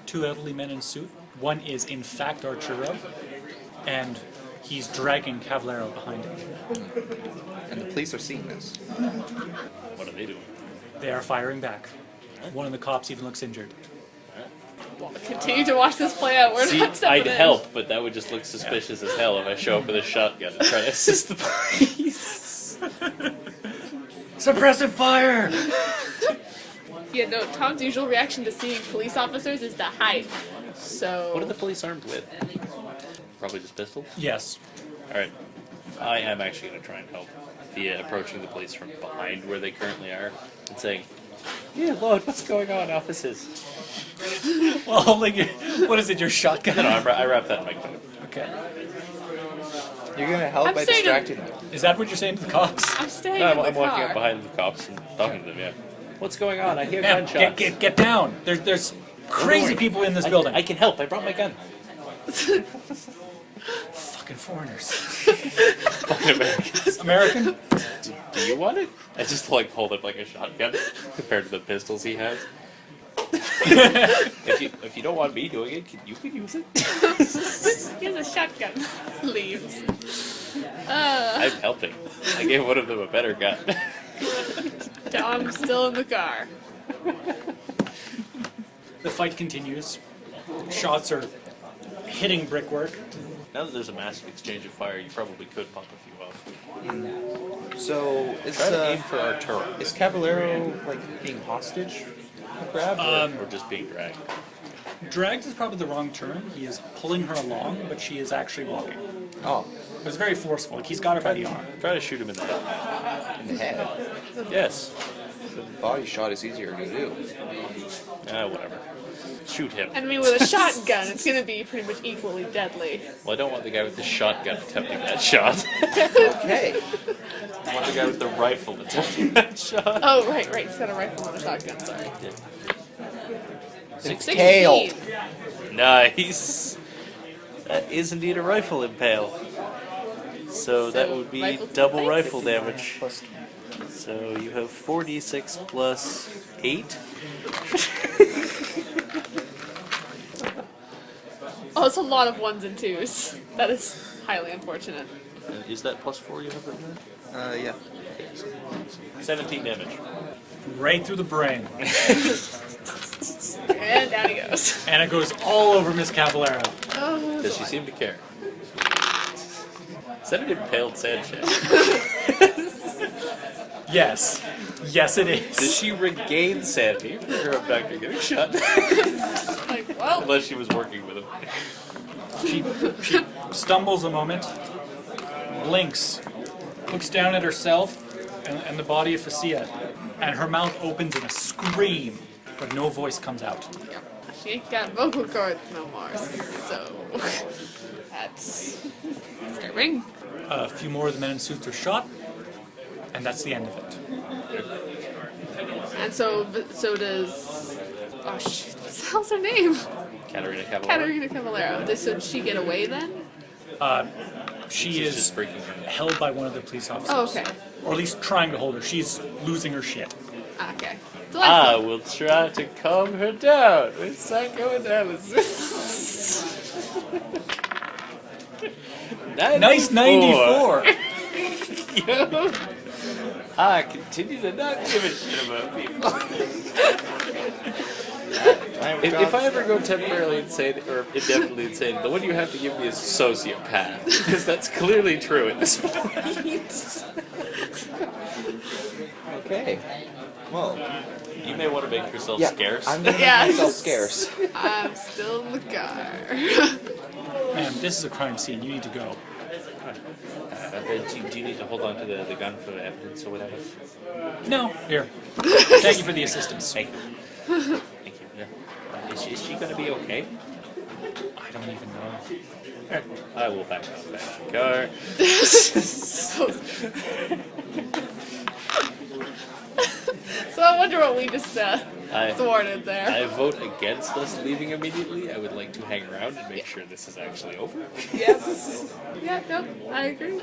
2 elderly men in suit One is in fact Arturo, and he's dragging Cavelero behind him. And the police are seeing this. What are they doing? They are firing back. One of the cops even looks injured. Continue to watch this play out. We're See, not stepping I'd in. help, but that would just look suspicious as hell if I show up with a shotgun and try to assist the police. Suppressive fire! Yeah, no, Tom's usual reaction to seeing police officers is to hide. So... What are the police armed with? Probably just pistols? Yes. Alright. I am actually going to try and help via approaching the police from behind where they currently are and saying, "Yeah, Lord, what's going on, officers?" Well, holding your... What is it, your shotgun? No, I wrap that in my coat. Okay. You're gonna help I'm by saying- distracting them. Is that what you're saying to the cops? I'm staying No, in the I'm walking up car. behind the cops and talking to them, yeah. What's going on? I hear Ma'am, gunshots. get down. There's crazy people in this building. I can help. I brought my gun. Fucking foreigners. Fucking Americans. American? Do you want it? I just like hold up like a shotgun compared to the pistols he has. if you don't want me doing it, you can use it. He has a shotgun. Leaves. I'm helping. I gave one of them a better gun. Tom's still in the car. The fight continues. Shots are hitting brickwork. Now that there's a massive exchange of fire, you probably could pop a few off. So Try to aim for Arturo. is Cavelero like being hostage grabbed? Or just being dragged. Dragged is probably the wrong term. He is pulling her along, but she is actually walking. Oh, It was very forceful. Like he's got her by the arm. Try to shoot him in the head. in the head. Yes. The body shot is easier to do. Whatever. Shoot him. And I mean, with a shotgun, it's going to be pretty much equally deadly. Well, I don't want the guy with the shotgun attempting that shot. Okay. I want the guy with the rifle attempting that shot. Oh, right. He's got a rifle and a shotgun, sorry. It's 16. tail. Nice. That is indeed a rifle impale. So that would be rifle to double the face. rifle damage. So you have 4d6 plus 8. Oh, it's a lot of ones and twos. That is highly unfortunate. And is that plus 4 you have written there? Yeah. 17 damage. Right through the brain. And down he goes. And it goes all over Miss Cavelero. Oh, Does she seem to care? Is that an impaled sand shaft? Yes. Yes, it Does is. she regain sanity from her abductor getting shot? like, well, Unless she was working with him. She stumbles a moment, blinks, looks down at herself and the body of Fucile, and her mouth opens in a scream, but no voice comes out. she ain't got vocal cords no more, so that's disturbing. A few more of the men in suits are shot, and that's the end of it. And so does... Oh, shit, what the hell's her name? Katerina Cavelero. Katerina Cavelero. So did she get away then? She She's is just freaking her. held by one of the police officers. Oh, okay. Or at least trying to hold her. She's losing her shit. Okay. I Delightful. will try to calm her down with psychoanalysis. Nice 94! Yo, I continue to not give a shit about people. If I ever go temporarily insane or indefinitely insane, the one you have to give me is sociopath, because that's clearly true at this point. Okay. Well, You may want to make yourself yeah. scarce. I'm gonna Yeah. make myself scarce. I'm still in the car. Man, this is a crime scene. You need to go. Do you need to hold on to the gun for evidence or whatever? No. Here. Thank you for the assistance. Thank you. Thank you. Yeah. Is she going to be okay? I don't even know. Alright, I will back off back to the car. So I wonder what we just I thwarted there. vote against us leaving immediately. I would like to hang around and make sure this is actually over. Yes. Yeah, no, I agree.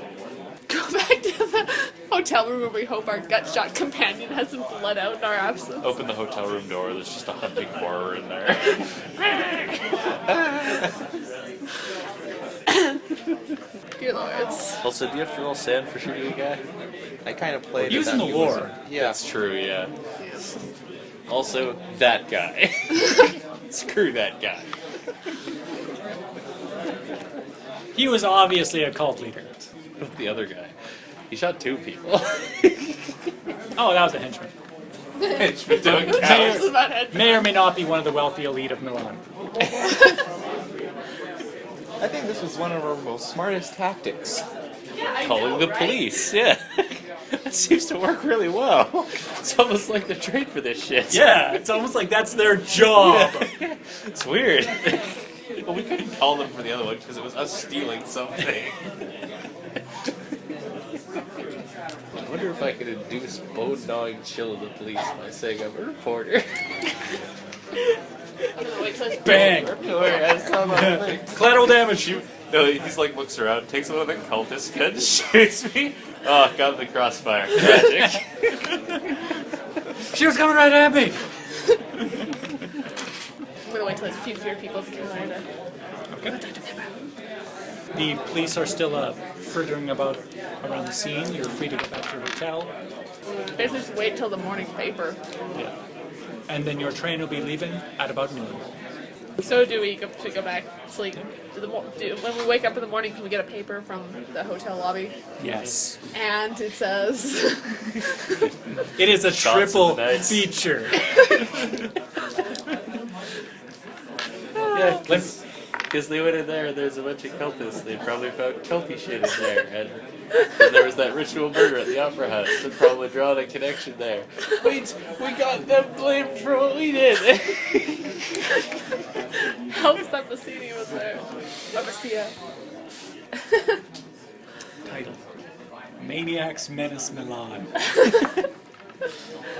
go back to the hotel room where we hope our gut-shot companion hasn't bled out in our absence. Open the hotel room door, there's just a hunting horror in there. Dear lords. Also, do you have to roll sand for shooting a guy? I kind of played Using the lore. Yeah. That's true, yeah. Yes. Also, that guy. Screw that guy. He was obviously a cult leader. The other guy. He shot 2 people. Oh, that was a henchman. Henchmen don't count. This is about head. May or may not be one of the wealthy elite of Milan. I think this was one of our most smartest tactics. Calling the police, yeah. That seems to work really well. It's almost like they're trained for this shit. Yeah, it's almost like that's their job. It's weird. Well, we couldn't call them for the other one because it was us stealing something. I wonder if I could induce bone-gnawing chill of the police by saying I'm a reporter. I'm gonna wait till it's Bang! Don't worry, I saw that thing. Collateral damage. No, he's like looks around, takes one of the cultist guns, shoots me. Oh, got the crossfire. Tragic. She was coming right at me. I'm gonna wait till there's a few fewer people to kill her. The police are still frittering about around the scene. You're free to go back to your hotel. Basically, just wait till the morning paper. Yeah. And then your train will be leaving at about noon. So do we go back to sleep? When we wake up in the morning, can we get a paper from the hotel lobby? Yes. And it says... It is a Shots triple of the night. feature. Yeah, because they went in there and there's a bunch of cultists. They probably found culty shit in there. And there was that ritual murder at the Opera House. They probably drawn a connection there. Wait, we got them blamed for what we did. helps that Bassini was there. Basia. Title: Maniacs Menace Milan. Or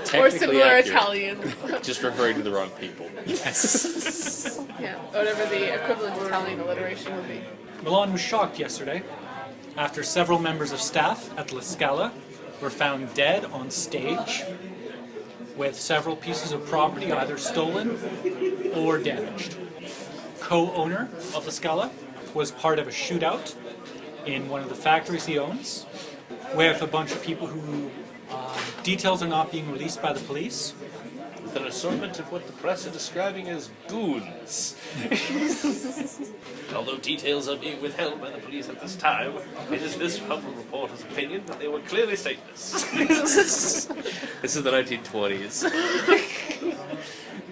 Technically similar accurate, Italian. just referring to the wrong people. Yes. Yeah, whatever the equivalent Italian alliteration would be. Milan was shocked yesterday after several members of staff at La Scala were found dead on stage with several pieces of property either stolen or damaged. Co-owner of La Scala was part of a shootout in one of the factories he owns with a bunch of people who details are not being released by the police. With an assortment of what the press are describing as goons. Although details are being withheld by the police at this time, it is this humble reporter's opinion that they were clearly Satanists. This is the 1920s.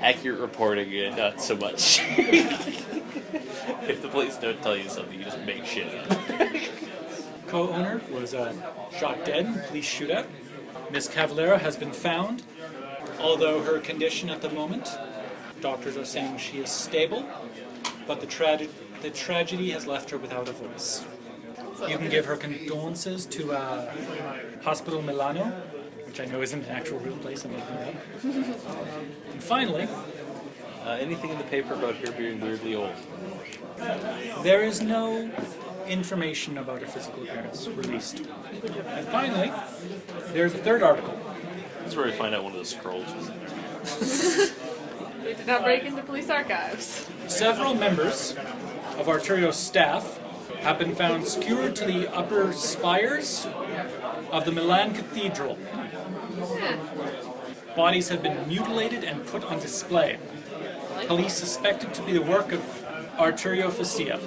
Accurate reporting, not so much. If the police don't tell you something, you just make shit up. Co-owner was shot dead in police shootout. Miss Cavelero has been found, although her condition at the moment, doctors are saying she is stable, but the tragedy has left her without a voice. You can give her condolences to Hospital Milano, which I know isn't an actual real place, I'm making it up. And finally, Anything in the paper about her being weirdly old? there is no information about her physical appearance released. And finally, there's a third article. This is where we find out one of the scrolls was in. We did not break into police archives. Several members of Arturo's staff have been found skewered to the upper spires of the Milan Cathedral. Bodies have been mutilated and put on display. Police suspect it to be the work of Arturo Fucile.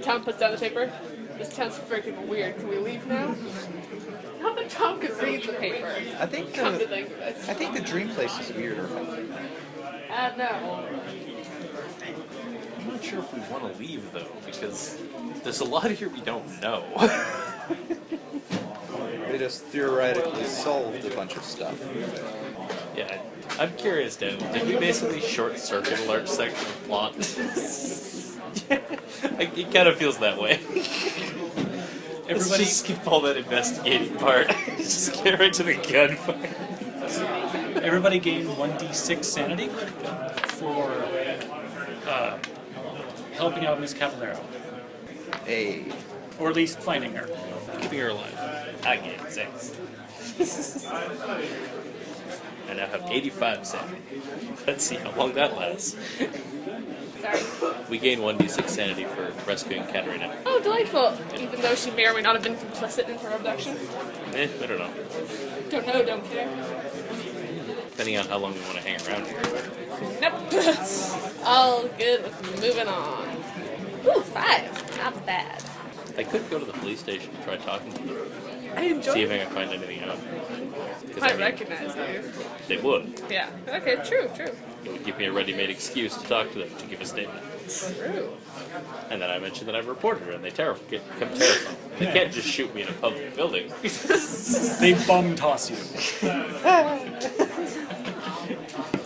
Tom puts down the paper. This sounds freaking weird. Can we leave now? Not that Tom could read the paper. I think Come to the think of it. dream place is weirder. No. I'm not sure if we want to leave though, because there's a lot here we don't know. They just theoretically solved a bunch of stuff. Yeah, I'm curious, Dan. Did we basically short-circuit a large section of plot? It kind of feels that way. Let's Everybody, just skip all that investigating part. Just get right to the gunfire. everybody gained 1d6 sanity for helping out Miss Cavelero, Hey, or at least finding her. Keeping her alive. I get 6. I now have 85 sanity. Let's see how long that lasts. Sorry. We gain 1d6 sanity for rescuing Katerina. Oh, delightful. Even though she may or may not have been complicit in her abduction. I don't know. Don't know, don't care. Depending on how long we want to hang around here. Nope. All good with moving on. Ooh, 5. Not bad. I could go to the police station and try talking to them. I enjoy See if it. I can find anything out. 'Cause, Might recognize you. They would. Yeah. Okay, true. It would give me a ready-made excuse to talk to them, to give a statement. True. And then I mentioned that I'm a reporter, and they become terrified. They can't just shoot me in a public building. They bum toss you.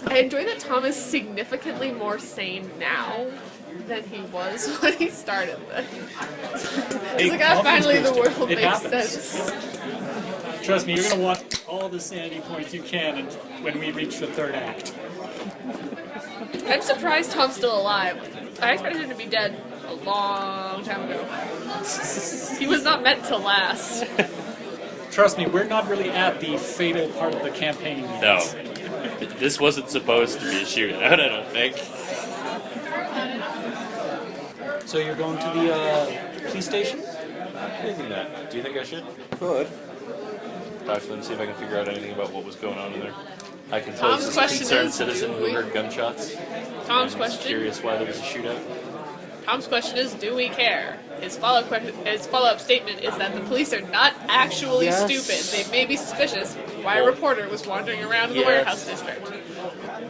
I enjoy that Tom is significantly more sane now than he was when he started this. He's like, finally the world It makes happens. sense. Trust me, you're gonna want all the sanity points you can when we reach the 3rd act. I'm surprised Tom's still alive. I expected him to be dead a long time ago. He was not meant to last. Trust me, we're not really at the fatal part of the campaign yet. No. This wasn't supposed to be a shootout, I don't think. So you're going to the police station? Thinking that. Do you think I should? Could. Talk to them, see if I can figure out anything about what was going on in there. I can tell Tom's this question concerned is, citizen do who we- heard gunshots. Tom's and was question. curious why there was a shootout. Tom's question is, do we care? His follow-up statement is that the police are not actually Yes. stupid. They may be suspicious why a reporter was wandering around in the Yes. warehouse district.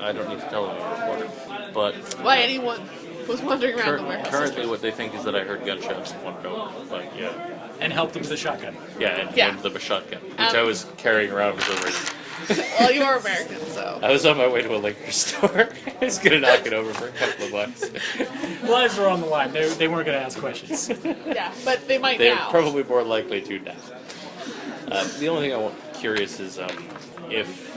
I don't need to tell them I'm a reporter. But Why anyone was wandering around the warehouse currently district. what they think is that I heard gunshots and wanted over. But yeah. And help them with a shotgun. Yeah, and Yeah. handed them a shotgun, which I was carrying around for some reason. Well, you are American, so. I was on my way to a liquor store. I was gonna knock it over for a couple of bucks. Lives were on the line. They weren't going to ask questions. Yeah, but they might They're now. probably more likely to now. The only thing I'm curious is if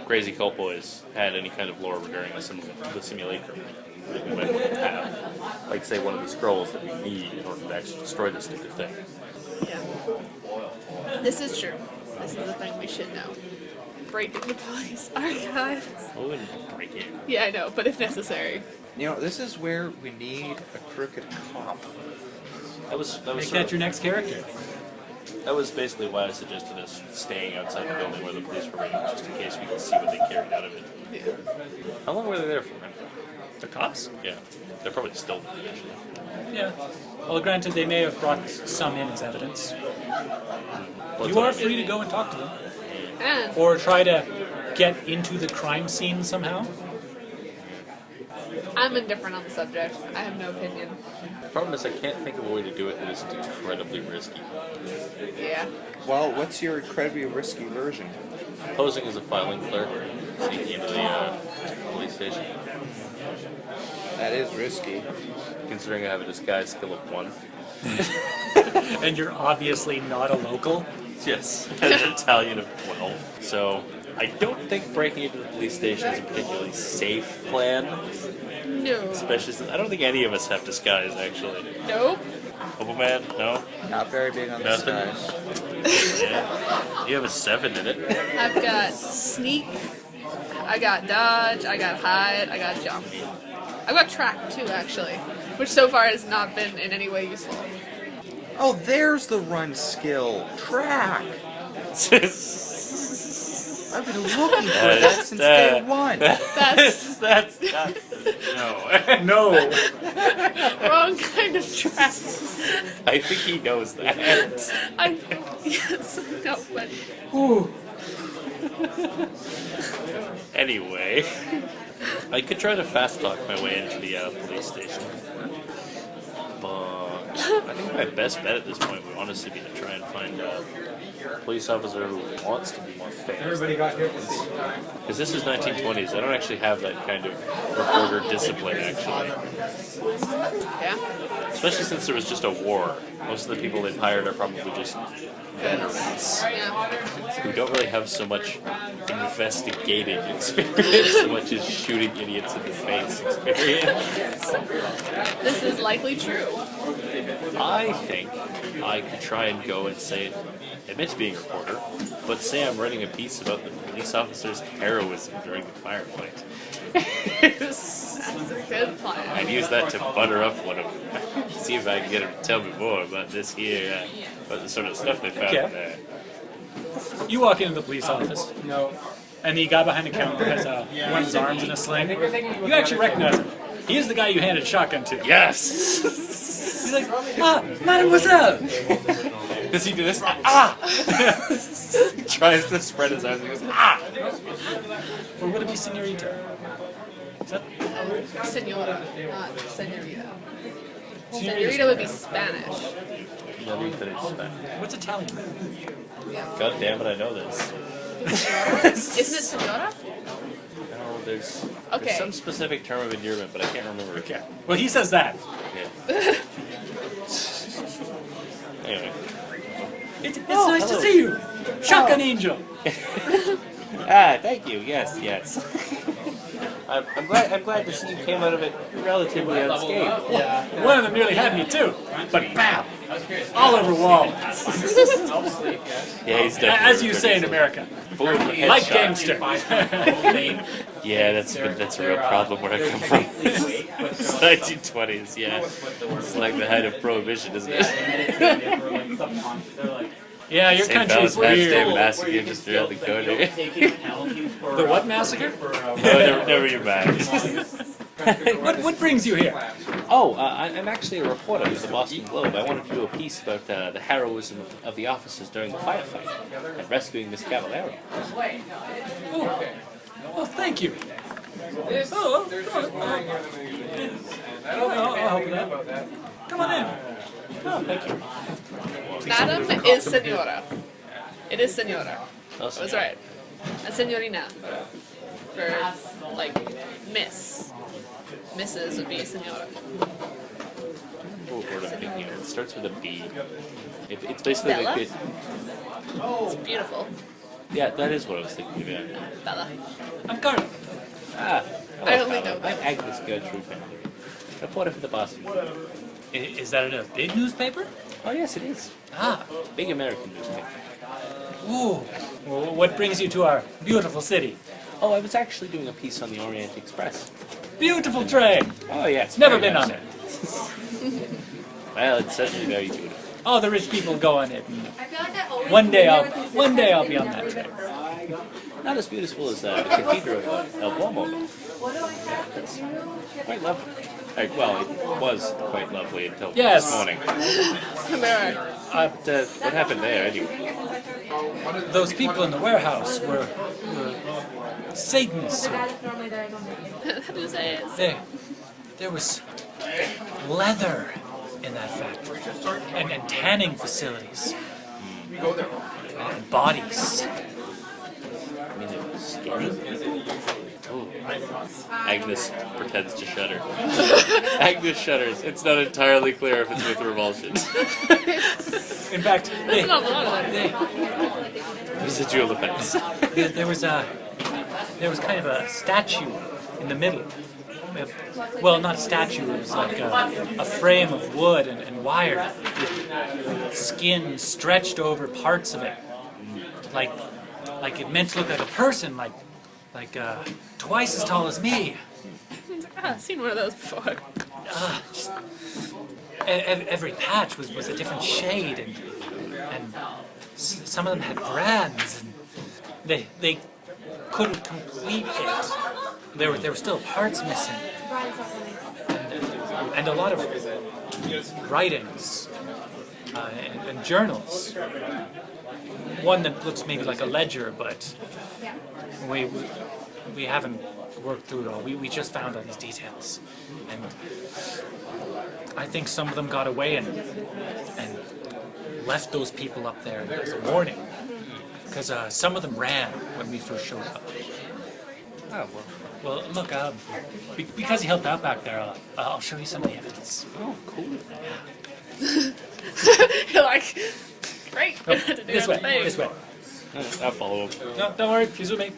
Crazy Cult Boys had any kind of lore regarding the simulacrum that we might want to have. Like, say, one of the scrolls that we need in order to actually destroy this stupid thing. Yeah. This is true. This is the thing we should know. Break into police archives. I wouldn't break in. Yeah, I know, but if necessary. You know, this is where we need a crooked cop. That was Make sort that of- your next character. That was basically why I suggested us staying outside the building where the police were waiting, just in case we could see what they carried out of it. Yeah. How long were they there for? The cops? Yeah, they're probably still there, actually. Yeah. Well, granted, they may have brought some in as evidence. What's You are up? free to go and talk to them. And Or try to get into the crime scene somehow. I'm indifferent on the subject. I have no opinion. The problem is I can't think of a way to do it that isn't incredibly risky. Yeah. Well, what's your incredibly risky version? Posing as a filing clerk, sneaking into the police station. That is risky. Considering I have a disguise skill of 1. And you're obviously not a local. Yes, an Italian of 12. So I don't think breaking into the police station is a particularly safe plan. No. Especially since I don't think any of us have disguise, actually. Nope. Hoboman? No? Not very big on the Nothing. skies. Yeah. You have a 7 in it. I've got sneak, I got dodge, I got hide, I got jump. I've got track too, actually, which so far has not been in any way useful. Oh, there's the run skill. Track. I've been looking for that since day one. That's That's not... No. No. wrong kind of track. I think he knows that. Yes, no, but Anyway, I could try to fast talk my way into the police station. But I think my best bet at this point would honestly be to try and find police officer who wants to be more famous. Everybody got here. Because this is 1920s. They don't actually have that kind of reporter discipline, actually. Yeah. Especially since there was just a war. Most of the people they've hired are probably just veterans Yeah. who don't really have so much investigating experience so much as shooting idiots in the face experience. This is likely true. I think I could try and go and say, admit to being a reporter, but say I'm writing a piece about the police officer's heroism during the firefight. That's a good plan. I'd use that to butter up one of them. See if I can get him to tell me more about this here, about the sort of stuff they found in there. You walk into the police office. And the guy behind the counter has one of his arms in a sling. You actually recognize him. He is the guy you handed a shotgun to. Yes! He's like, mademoiselle! Does he do this? Ah! He tries to spread his arms and goes, ah! Or would it be senorita? Is that Senora, not senorita. Senorita would be Spanish. what's Italian? God damn it, I know this. Isn't it senora? No, there's Okay. some specific term of endearment, but I can't remember it. Okay. Well, he says that. Yeah. Anyway. It's nice to see you. Shotgun Angel. Thank you. Yes, yes. I'm glad to see you came out of it relatively unscathed. One of them nearly had me too. But bam! All over wall. Yeah, he's definitely. As you say in America. Boom, Like headshot. gangster. Yeah, that's a real problem where I come from. It's 1920s, yeah. It's like the height of prohibition, isn't it? Yeah, your St. country's Valentine's Day weird. massacre just around the corner. The what massacre? No, never you mind. What brings you here? Oh, I'm actually a reporter with the Boston Globe. I wanted to do a piece about the heroism of the officers during the firefight and rescuing Miss Cavelero. Oh, thank you. I'll help with that. Come on in. Oh, thank you. Madam is senora. It is senora. Oh, That's right. A senorina. For, like, miss. Mrs. would be senora. What word I'm thinking of? It starts with a B. It's basically Bella? like It's beautiful. yeah, that is what I was thinking of. Yeah. Bella. I'm Carter. Ah, I only know I'm Agnes and John, reporter for the Boston Globe. Is that a big newspaper? Oh yes, it is. Ah. Big American newspaper. Ooh. Well, what brings you to our beautiful city? Oh, I was actually doing a piece on the Orient Express. Beautiful train. Oh yes. Never very been on nice. it. Well, it's certainly very beautiful. All the rich people go on it. And one day I'll be on that train. Not as beautiful as the Cathedral of El Duomo. It's quite lovely. Well, it was quite lovely until Yes. this morning. Senora. What happened there, anyway? Those people in the warehouse were Satanists. How do you say it? There was leather in that factory, and tanning facilities, and bodies. I mean, it was skinny. Ooh. Agnes pretends to shudder. Agnes shudders. It's not entirely clear if it's with revulsion. In fact, That's not a lot of it. Residual effects. there was kind of a statue in the middle. Well, not a statue. It was like a frame of wood and wire with skin stretched over parts of it, like it meant to look like a person, like twice as tall as me. I've seen one of those before. Every patch was a different shade, and some of them had brands, and they couldn't complete it. There were still parts missing, and a lot of writings and journals. One that looks maybe like a ledger, but we haven't worked through it all. We just found all these details, and I think some of them got away and left those people up there as a warning. Because some of them ran when we first showed up. Oh, Well, look, because he helped out back there, I'll show you some of the evidence. well. Oh, cool. You're like, great. No, To do this way, everything. this way. I'll follow him. No, don't worry, she's with me.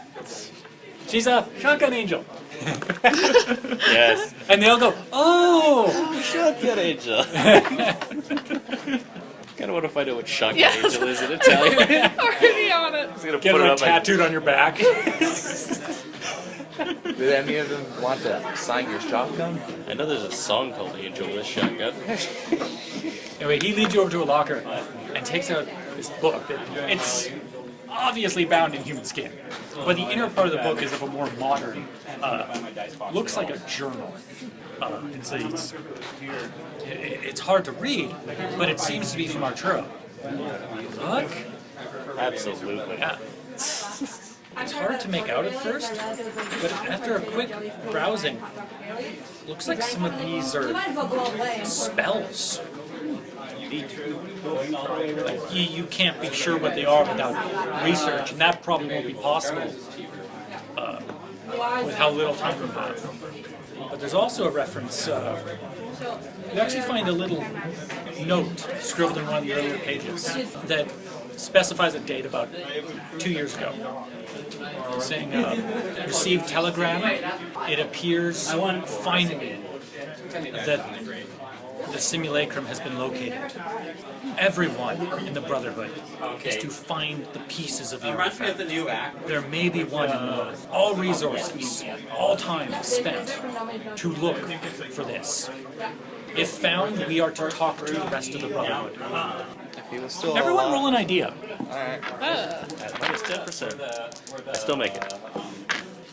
She's a shotgun angel. Yes. And they all go, oh! Shotgun Angel. Kind of want to find out what Shotgun Yes. Angel is in Italian. Already on it. He's gonna Get put it it like on my... tattooed on your back. Did any of them want to sign your shotgun? I know there's a song called Angel with Shotgun. Anyway, he leads you over to a locker and takes out this book. It's obviously bound in human skin, but the inner part of the book is of a more modern, looks like a journal. And so it's hard to read, but it seems to be from Arturo. Look. Absolutely. Yeah. It's hard to make out at first, but after a quick browsing, looks like some of these are spells. Like, you can't be sure what they are without research, and that probably won't be possible with how little time we have. But there's also a reference. You actually find a little note scribbled in one of the earlier pages that specifies a date about 2 years ago, saying, received telegram. It appears finally that the simulacrum has been located. Everyone in the Brotherhood is to find the pieces of the artifact. There may be one in the north. All resources, all time spent to look for this. If found, we are to talk to the rest of the Brotherhood. If he was still Everyone alive. roll an idea. Alright. At minus 10%. I still make it.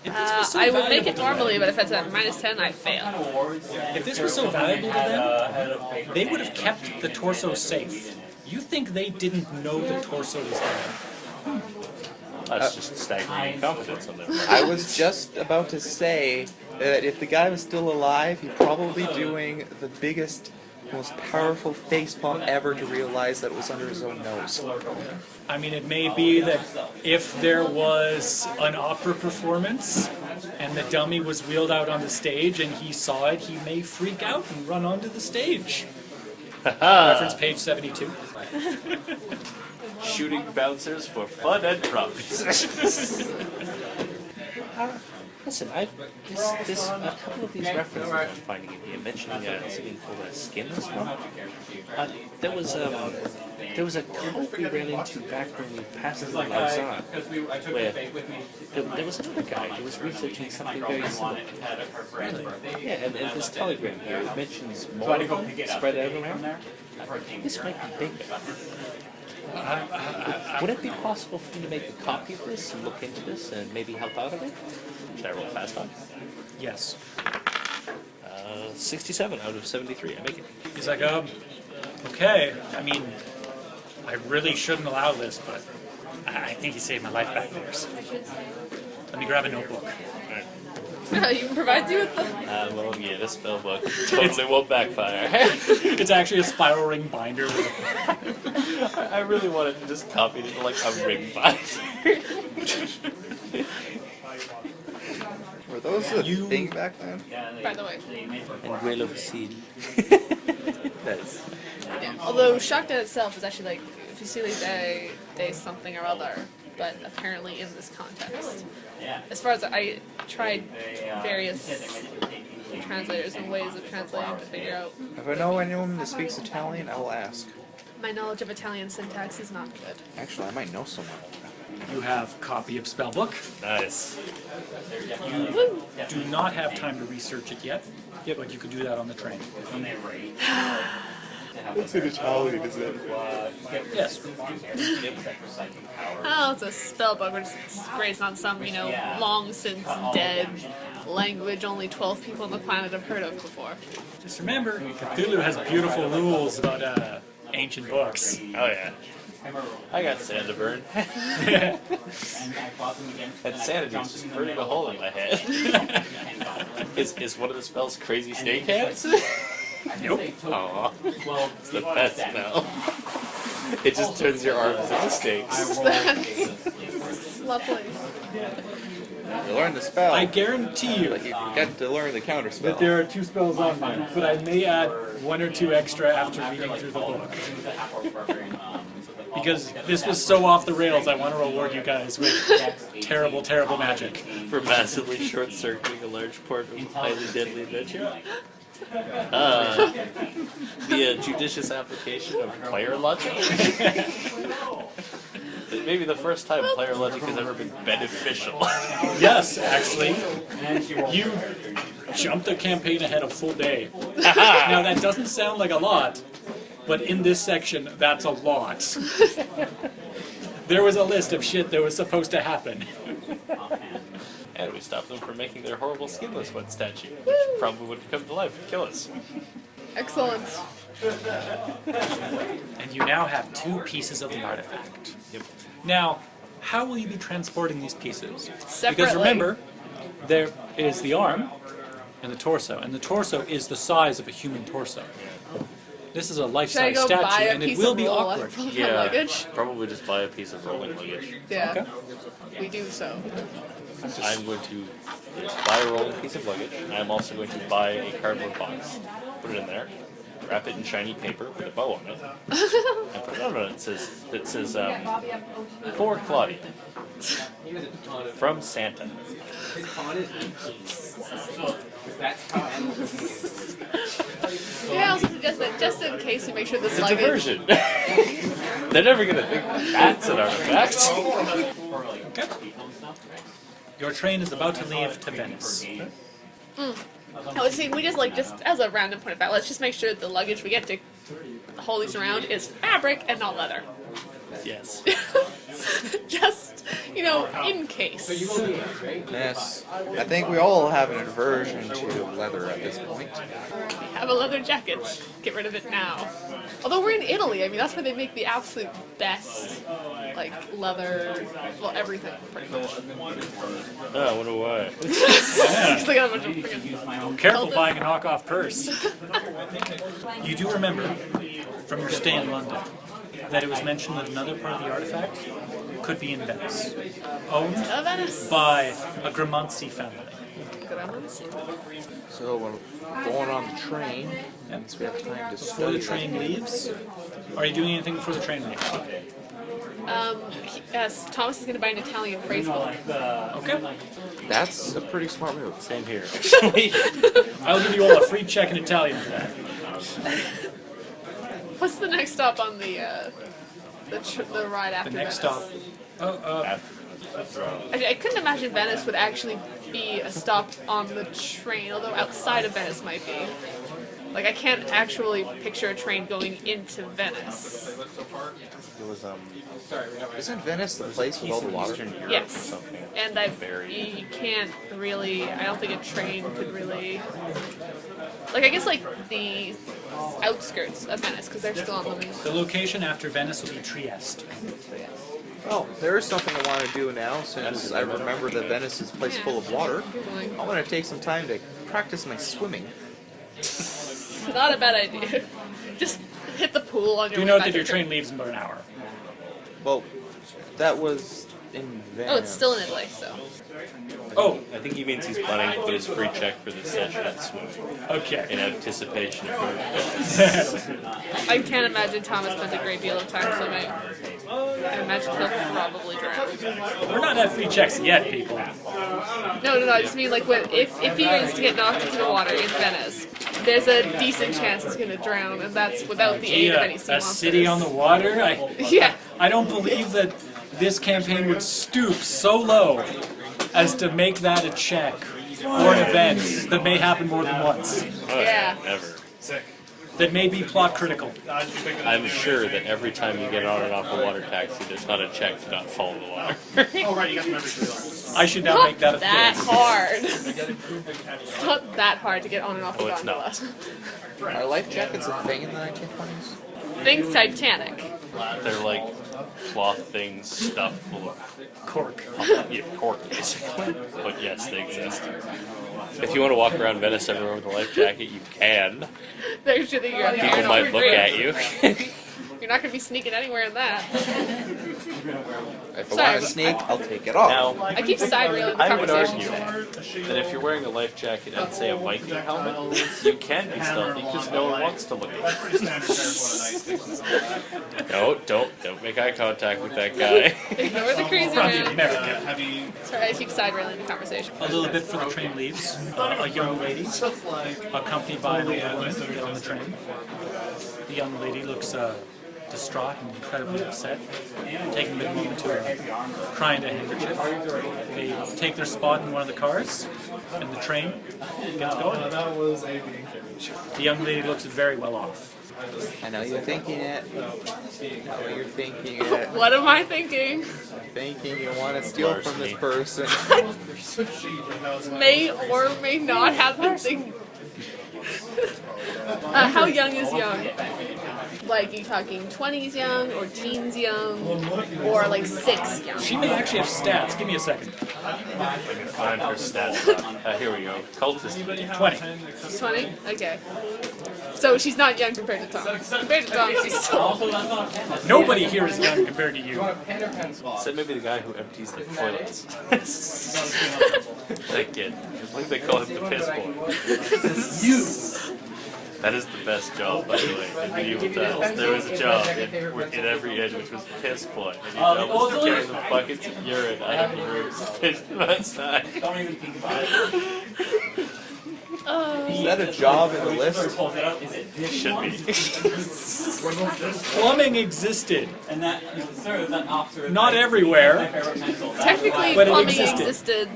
I would make it normally, but if it's at minus 10, I fail. If this was so valuable to them, they would have kept the torso safe. You think they didn't know the torso was there? That's just staggering confidence on their part. I was just about to say that if the guy was still alive, he'd probably doing the biggest, most powerful facepalm ever to realize that it was under his own nose. I mean, it may be that if there was an opera performance and the dummy was wheeled out on the stage and he saw it, he may freak out and run onto the stage. Reference page 72. Shooting bouncers for fun and profits. Listen, a couple of these references I'm finding in here, mentioning something called a skin as well. There was a cult we ran into back when we passed through Lausanne, where there was another guy who was researching something very similar. Really? Yeah, and this telegram here, it mentions more of them spread out around. This might be bigger. Would it be possible for me to make a copy of this and look into this and maybe help out of it? Should I roll fast on? Yes. 67 out of 73. I make it. He's like, okay. I mean, I really shouldn't allow this, but I think he saved my life back there. So let me grab a notebook. You provides you with the... Well, yeah, this spell book totally won't backfire. It's actually a spiral ring binder. I really wanted to just copy it into like a ring binder. Were those a You- thing back then? By the way. And Grail of Seed. That's Yeah. Although Shakta itself is actually like Fucile de something or other, but apparently in this context. As far as I tried various translators and ways of translating to figure out. If I know anyone that speaks Italian, I will ask. My knowledge of Italian syntax is not good. Actually, I might know someone. You have copy of spellbook. nice. You do not have time to research it yet, but you could do that on the train. It's in Italian, isn't it? Yes. Oh, it's a spell book which is based on some, long since dead language only 12 people on the planet have heard of before. Just remember, Cthulhu has beautiful rules about ancient books. Oh yeah. I got sand to burn. And sanity's just burning a hole in my head. Is one of the spells crazy snake hands? Nope. Aw. It's the best spell. It just turns your arms into snakes. Lovely. You learn the spell. I guarantee you But you forget to learn the counter spell. that there are 2 spells on there, but I may add 1 or 2 extra after reading through the book. Because this was so off the rails, I want to reward you guys with terrible, terrible magic. For massively short-circuiting a large part of highly deadly adventure. The judicious application of player logic. Maybe the first time player logic has ever been beneficial. Yes, actually. You jumped the campaign ahead a full day. Now that doesn't sound like a lot, but in this section, that's a lot. There was a list of shit that was supposed to happen. And we stopped them from making their horrible skinless one statue, which probably would come to life and kill us. Excellent. And you now have 2 pieces of the artifact. Yep. Now, how will you be transporting these pieces? Separately. Because remember, there is the arm and the torso, and the torso is the size of a human torso. This is a Should I life-size go statue, buy a and it piece will of be roll awkward. from Yeah, luggage? probably just buy a piece of rolling luggage. Yeah, Okay. we do so. I'm going to buy a rolling piece of luggage. I'm also going to buy a cardboard box, put it in there, wrap it in shiny paper, put a bow on it, and put it on it. It says for Claudia, from Santa. Yeah, I also suggest that just in case we make sure this It's a luggage. diversion. They're never going to think that's an artifact. Okay. Your train is about to leave to Venice. I was saying, we just as a random point of fact, let's just make sure the luggage we get to haul these around is fabric and not leather. Yes. Just, in case. Yes. I think we all have an aversion to leather at this point. We have a leather jacket. Get rid of it now. Although we're in Italy, I mean, that's where they make the absolute best, leather, everything, pretty much. Oh, I wonder why. Just they got a bunch of freaking Careful cultists. buying a knockoff purse. You do remember from your stay in London that it was mentioned that another part of the artifact could be in Venice, owned Venice. by a Gramonzi family. Good, I'm gonna see. So we're going on the train, and so we have time to Before the study train leaves, are you doing anything before the train leaves? Yes, Thomas is gonna buy an Italian phrase book. Okay. That's a pretty smart move. Same here, actually. I'll give you all a free check in Italian for that. What's the next stop on the ride after The next Venice? stop. I couldn't imagine Venice would actually be a stop on the train, although outside of Venice might be. I can't actually picture a train going into Venice. It was, Isn't Venice the place with all the water? Eastern Europe or Yes, something. and you can't really. I don't think a train could really. I guess the outskirts of Venice because they're still on the main. The location after Venice will be Trieste. Well, there is something I want to do now, since I remember that Venice is a place full of water. I want to take some time to practice my swimming. Not a bad idea. Just hit the pool on your Do way note back that your to- train leaves in about an hour. Well, that was in Venice. Oh, it's still in Italy, so. Oh, I think he means he's planning to put his free check for this session at swimming in okay. anticipation of going I can't imagine Thomas spent a great deal of time swimming. I imagine he'll probably drown. We're not at free checks yet, people. No, I just mean if he is to get knocked into the water in Venice, there's a decent chance he's gonna drown, and that's without the aid of any sea A monsters. city on the water? Yeah. I don't believe that this campaign would stoop so low as to make that a check or an event that may happen more than once. Yeah. Never. That may be plot critical. I'm sure that every time you get on and off a water taxi, there's not a check to not fall in the water. I should now Not make that a that thing. hard. It's not that hard to get on and off the Oh, it's gondola. not. Are life jackets a thing in the 1920s? Think Titanic. They're like cloth things stuffed full of Cork. cork, basically. But yes, they exist. If you want to walk around Venice everywhere with a life jacket, you can. They're sure that you're People might look at you. You're not going to be sneaking anywhere in that. If I Sorry. want to sneak, I'll take it off. Now, I keep side railing the I would conversation argue today. that if you're wearing a life jacket and say a Viking helmet, you can be stealthy because no one wants to look at you. No, don't make eye contact with that guy. Ignore the crazy From man. America. Sorry, I keep side railing the conversation. A little bit before the train leaves, a young lady, accompanied by an old woman, get on the train. The young lady looks distraught and incredibly upset, taking a moment to cry into a handkerchief. They take their spot in one of the cars, and the train gets going. The young lady looks very well off. I know you're thinking it. I know you're thinking it. What am I thinking? Thinking you want to steal from this person. May or may not have been thinking. How young is young? Like, are you talking 20s young, or teens young, or like 6 young? She may actually have stats. Give me a second. Find her stats. Here we go. Cultist. 20. She's 20? Okay. So she's not young compared to Tom. Compared to Tom, she's still. Nobody here is young compared to you. Said maybe the guy who empties the toilets. That kid. I think they call him the piss boy. That is the best job, by the way, in medieval times. There was a job in every inn which was piss boy. And your job was to carry the buckets of urine out of the rooms and fish them outside. Is that a job in the list? It should be. Plumbing existed. Not everywhere. Technically, But it plumbing existed. existed.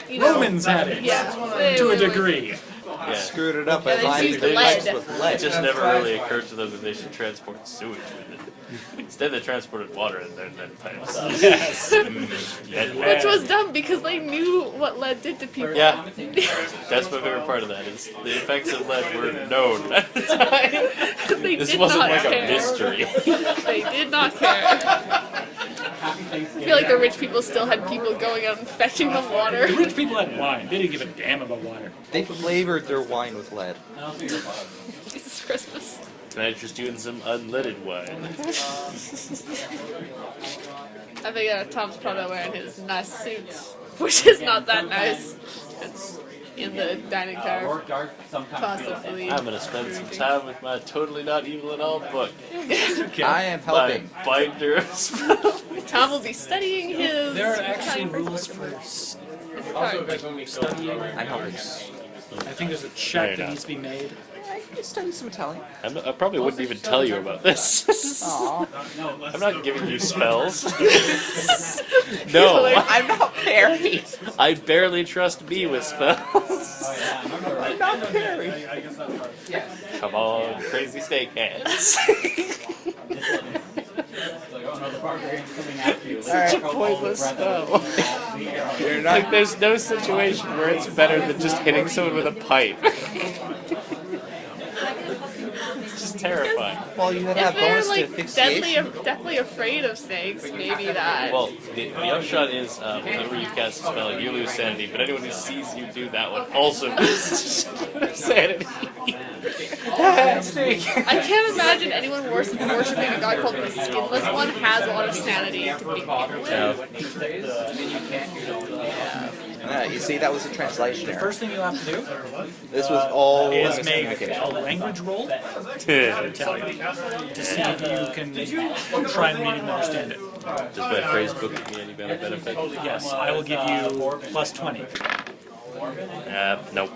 You know, Romans had it. Yeah. To a degree. Yeah. Screwed it up Yeah, by they lining used the lead. pipes with It lead. just never really occurred to them that they should transport sewage with it. Instead, they transported water in their lead pipes. Yes. Which was dumb because they knew what lead did to people. Yeah, that's my favorite part of that. Is the effects of lead were known at the time. They This did wasn't not like care. a mystery. They did not care. I feel like the rich people still had people going out and fetching them water. The rich people had wine. They didn't give a damn about water. They flavored their wine with lead. Jesus Christmas. Can I interest you in some unleaded wine? I think Tom's probably wearing his nice suit, which is not that nice. It's in the dining car, possibly. I'm gonna spend some time with my totally not evil at all book. I am helping. My binder of spells. Tom will be studying his. There are actually dining rules for studying. I'm helping. I think there's a check that needs to be made. I can study some Italian. I probably wouldn't even tell you about this. Aww. I'm not giving you spells. No, I'm not Perry. I barely trust me with spells. I'm not Perry. Come on, crazy snake hands. Such a pointless spell. You're not. Like, there's no situation where it's better than just hitting someone with a pipe. It's just terrifying. Well, you have If they're bonus to like asphyxiation. deathly afraid of snakes, maybe that. Well, the upshot is, whenever you cast a spell, you lose sanity, but anyone who sees you do that one also loses sanity. Snake. I can't imagine anyone worshipping a god called the Skinless One has a lot of sanity to begin with. You see, that was a translation The error. first thing you have to do This was all is make miscommunication. a language roll Italian to see if you can try and read and understand it. Does my phrase book give me any benefit? Yes, I will give you plus 20. Nope.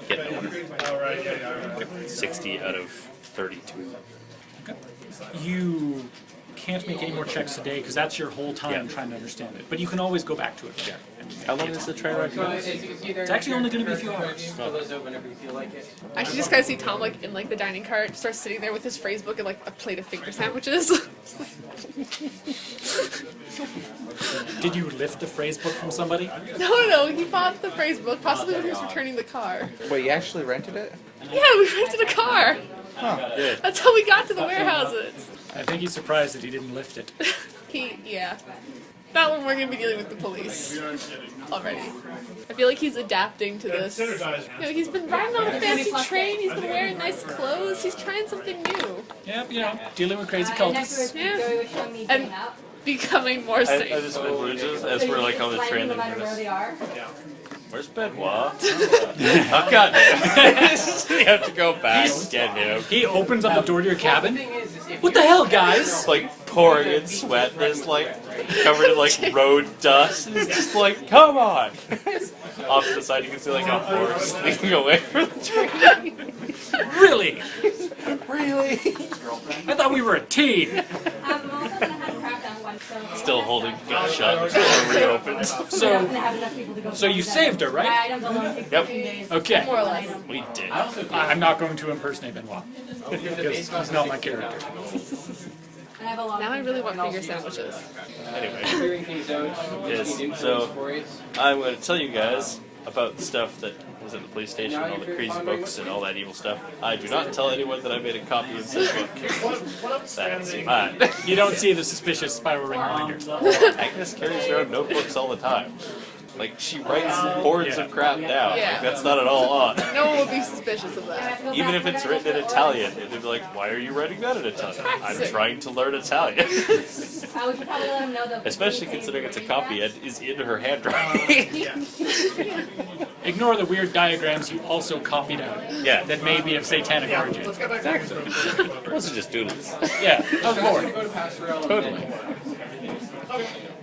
Get nowhere. 60 out of 32. You can't make any more checks today because that's your whole time trying to understand it. But you can always go back to it again. How long is the train ride? It's actually only going to be a few hours. I should just kind of see Tom like in like the dining cart, just start sitting there with his phrase book and like a plate of finger sandwiches. Did you lift the phrase book from somebody? No, he bought the phrase book possibly when he was returning the car. Wait, you actually rented it? Yeah, we rented a car. Huh. That's how we got to the warehouses. I think he's surprised that he didn't lift it. Yeah. That one we're gonna be dealing with the police already. I feel like he's adapting to this. You know, he's been riding on a fancy train, he's been wearing nice clothes, he's trying something new. Yep, dealing with crazy cultists. Yeah. And becoming more I safe. just been losers as we're like on the train. Where's Benoit? Oh god! You have to go back and get him. He opens up the door to your cabin. What the hell, guys? Like pouring in sweat. There's like covered in like road dust. And he's just like, come on! Off to the side, you can see like a horse leading away from the train. Really? Really? I thought we were a team. Still holding gun shut until it reopens. So you saved her, right? Yep, Okay. More or less. we did. I'm not going to impersonate Benoit. Because he's not my character. Now I really want finger sandwiches. Anyway, yes. So I'm going to tell you guys about the stuff that was at the police station, all the crazy books and all that evil stuff. I do not tell anyone that I made a copy of this book. That's mine. You don't see the suspicious spiral ring binders. Agnes carries around notebooks all the time. Like, she writes hordes of crap down. Yeah. Like, that's not at all odd. No one will be suspicious of that. Even if it's written in Italian, they'd be like, why are you writing that in Italian? I'm trying to learn Italian. Especially considering it's a copy and is in her handwriting. Ignore the weird diagrams you also copied out. Yeah. That may be of satanic origin. Those are just doodles. Yeah, of course. Totally.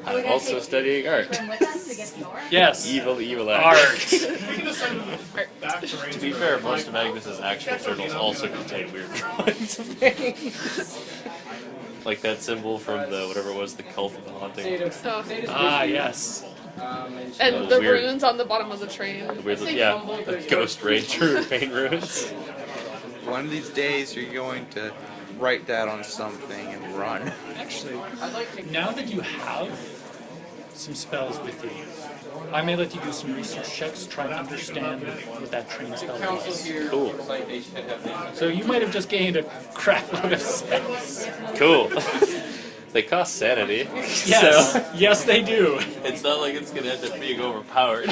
I'm also studying art. Yes. Evil Art. To be fair, most of Agnes's actual journals also contain weird drawings of things. Like that symbol from the, whatever it was, the cult of the haunting. So, Ah, yes. and Those the weird- runes on the bottom of the train. The weird, yeah, the Ghost Ranger main ruins. One of these days you're going to write that on something and run. Actually, now that you have some spells with you, I may let you do some research checks to try and understand what that train spell is. Cool. So you might have just gained a crap load of spells. Cool. They cost sanity. Yes, So yes they do. it's not like it's going to end up being overpowered.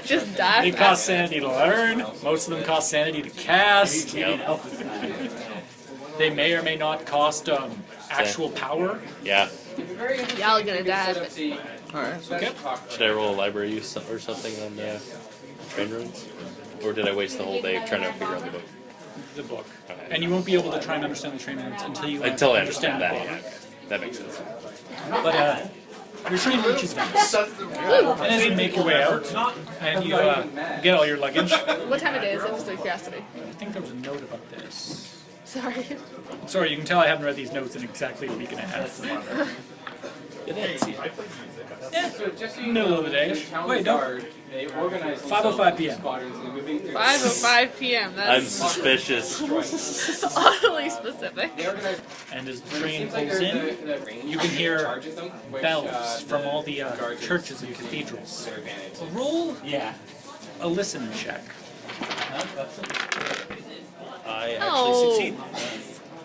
Just die. They cost sanity to learn. Most of them cost sanity to cast. Yep. They may or may not cost actual power. Yeah. Y'all are gonna die, but Alright. Okay. Should I roll a library use or something on train ruins? Or did I waste the whole day trying to figure out the book? The book. And you won't be able to try and understand the train routes until you Until I understand understand that. the book. Yeah. That makes sense. But your train reaches Venice. And as you make your way out, and you get all your luggage, what time of day is it? Just out of curiosity. I think there was a note about this. Sorry. Sorry, you can tell I haven't read these notes in exactly a week and a half. Middle of the day. Wait, no. 5:05 p.m. 5:05 p.m. I'm That's suspicious. oddly specific. And as the train pulls in, you can hear bells from all the churches and cathedrals. Roll a listen check. I actually Oh. succeed.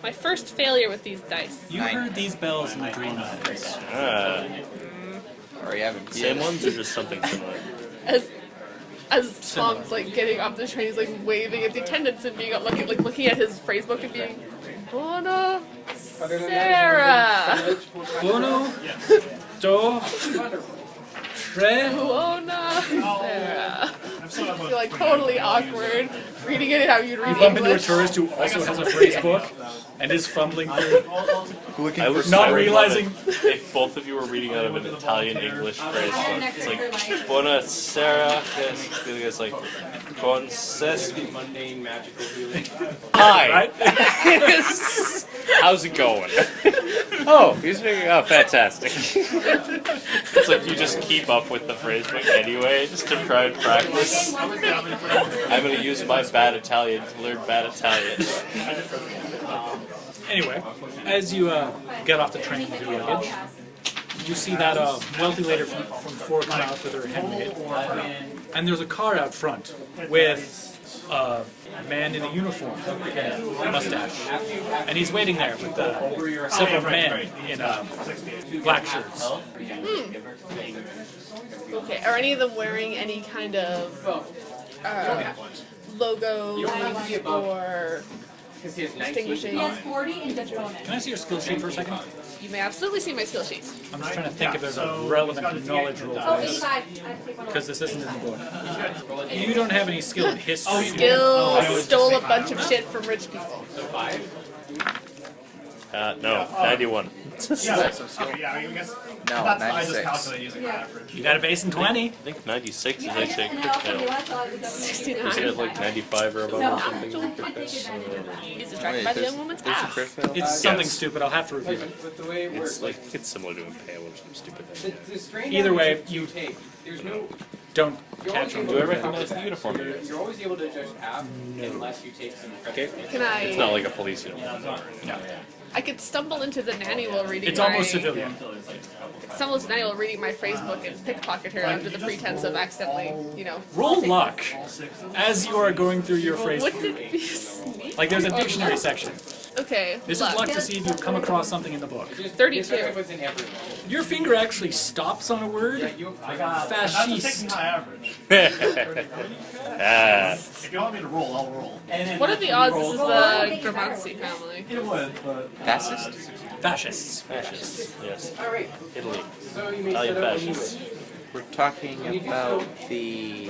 My first failure with these dice. You heard these bells in the dreamlands. Or you haven't Same ones or just something similar? As Tom's like getting off the train, he's like waving at the attendants and being looking at his phrase book and being, Buona Sera, Uno, dos, tres. Buona Sera. You're like totally awkward reading it how you'd read You bump into a English. tourist who also has a phrase book and is fumbling through. Looking I for would Not I would realizing- love it if both of you were reading out of an Italian-English phrase book. It's like, Buona sera, it's like, Mundane, magical healing. Hi! Right? How's it going? Oh, he's speaking, oh, fantastic. It's like you just keep up with the phrase book anyway, just to try and practice. I'm gonna use my bad Italian to learn bad Italian. Anyway, as you get off the train with your luggage, you see that wealthy lady from Four come out with her handmaid, and there's a car out front with a man in a uniform and a mustache, and he's waiting there with several men in black shirts. Okay, are any of them wearing any kind of logos or distinguishing? Can I see your skill sheet for a second? You may absolutely see my skill sheet. I'm just trying to think if there's a relevant knowledge roll for this, because this isn't in the book. You don't have any skill in history. Skill stole a bunch of shit from rich people. No, 91. No, 96. You got a base in 20. I think 96 is actually a crit fail. 69. Is it like 95 or above or something? He's distracted by the young woman's There's a ass. crit fail? It's something Yes. stupid. I'll have to review it. It's similar to Impale or some stupid thing. Either way, you don't catch on. Do I recognize the uniform? You're always able to judge path unless you take some credit. Okay. Can It's not I? like a police uniform. No. I could stumble into the nanny while reading. It's almost my, civilian. Stumble into the nanny while reading my phrase book and pickpocket her under the pretense of accidentally, Roll luck as you are going through your phrase. Wouldn't it be sneak? Like there's a dictionary section. Okay. This is luck to see if you come across something in the book. 32. What's in everyone. Your finger actually stops on a word. Fascist. Ah, If you want me to roll, I'll roll. What are the odds this is the Gramanzi family? It would, but Fascist? Fascists. fascists. Yes. Alright, Italy. so you may Italian set up fascists. We're talking about the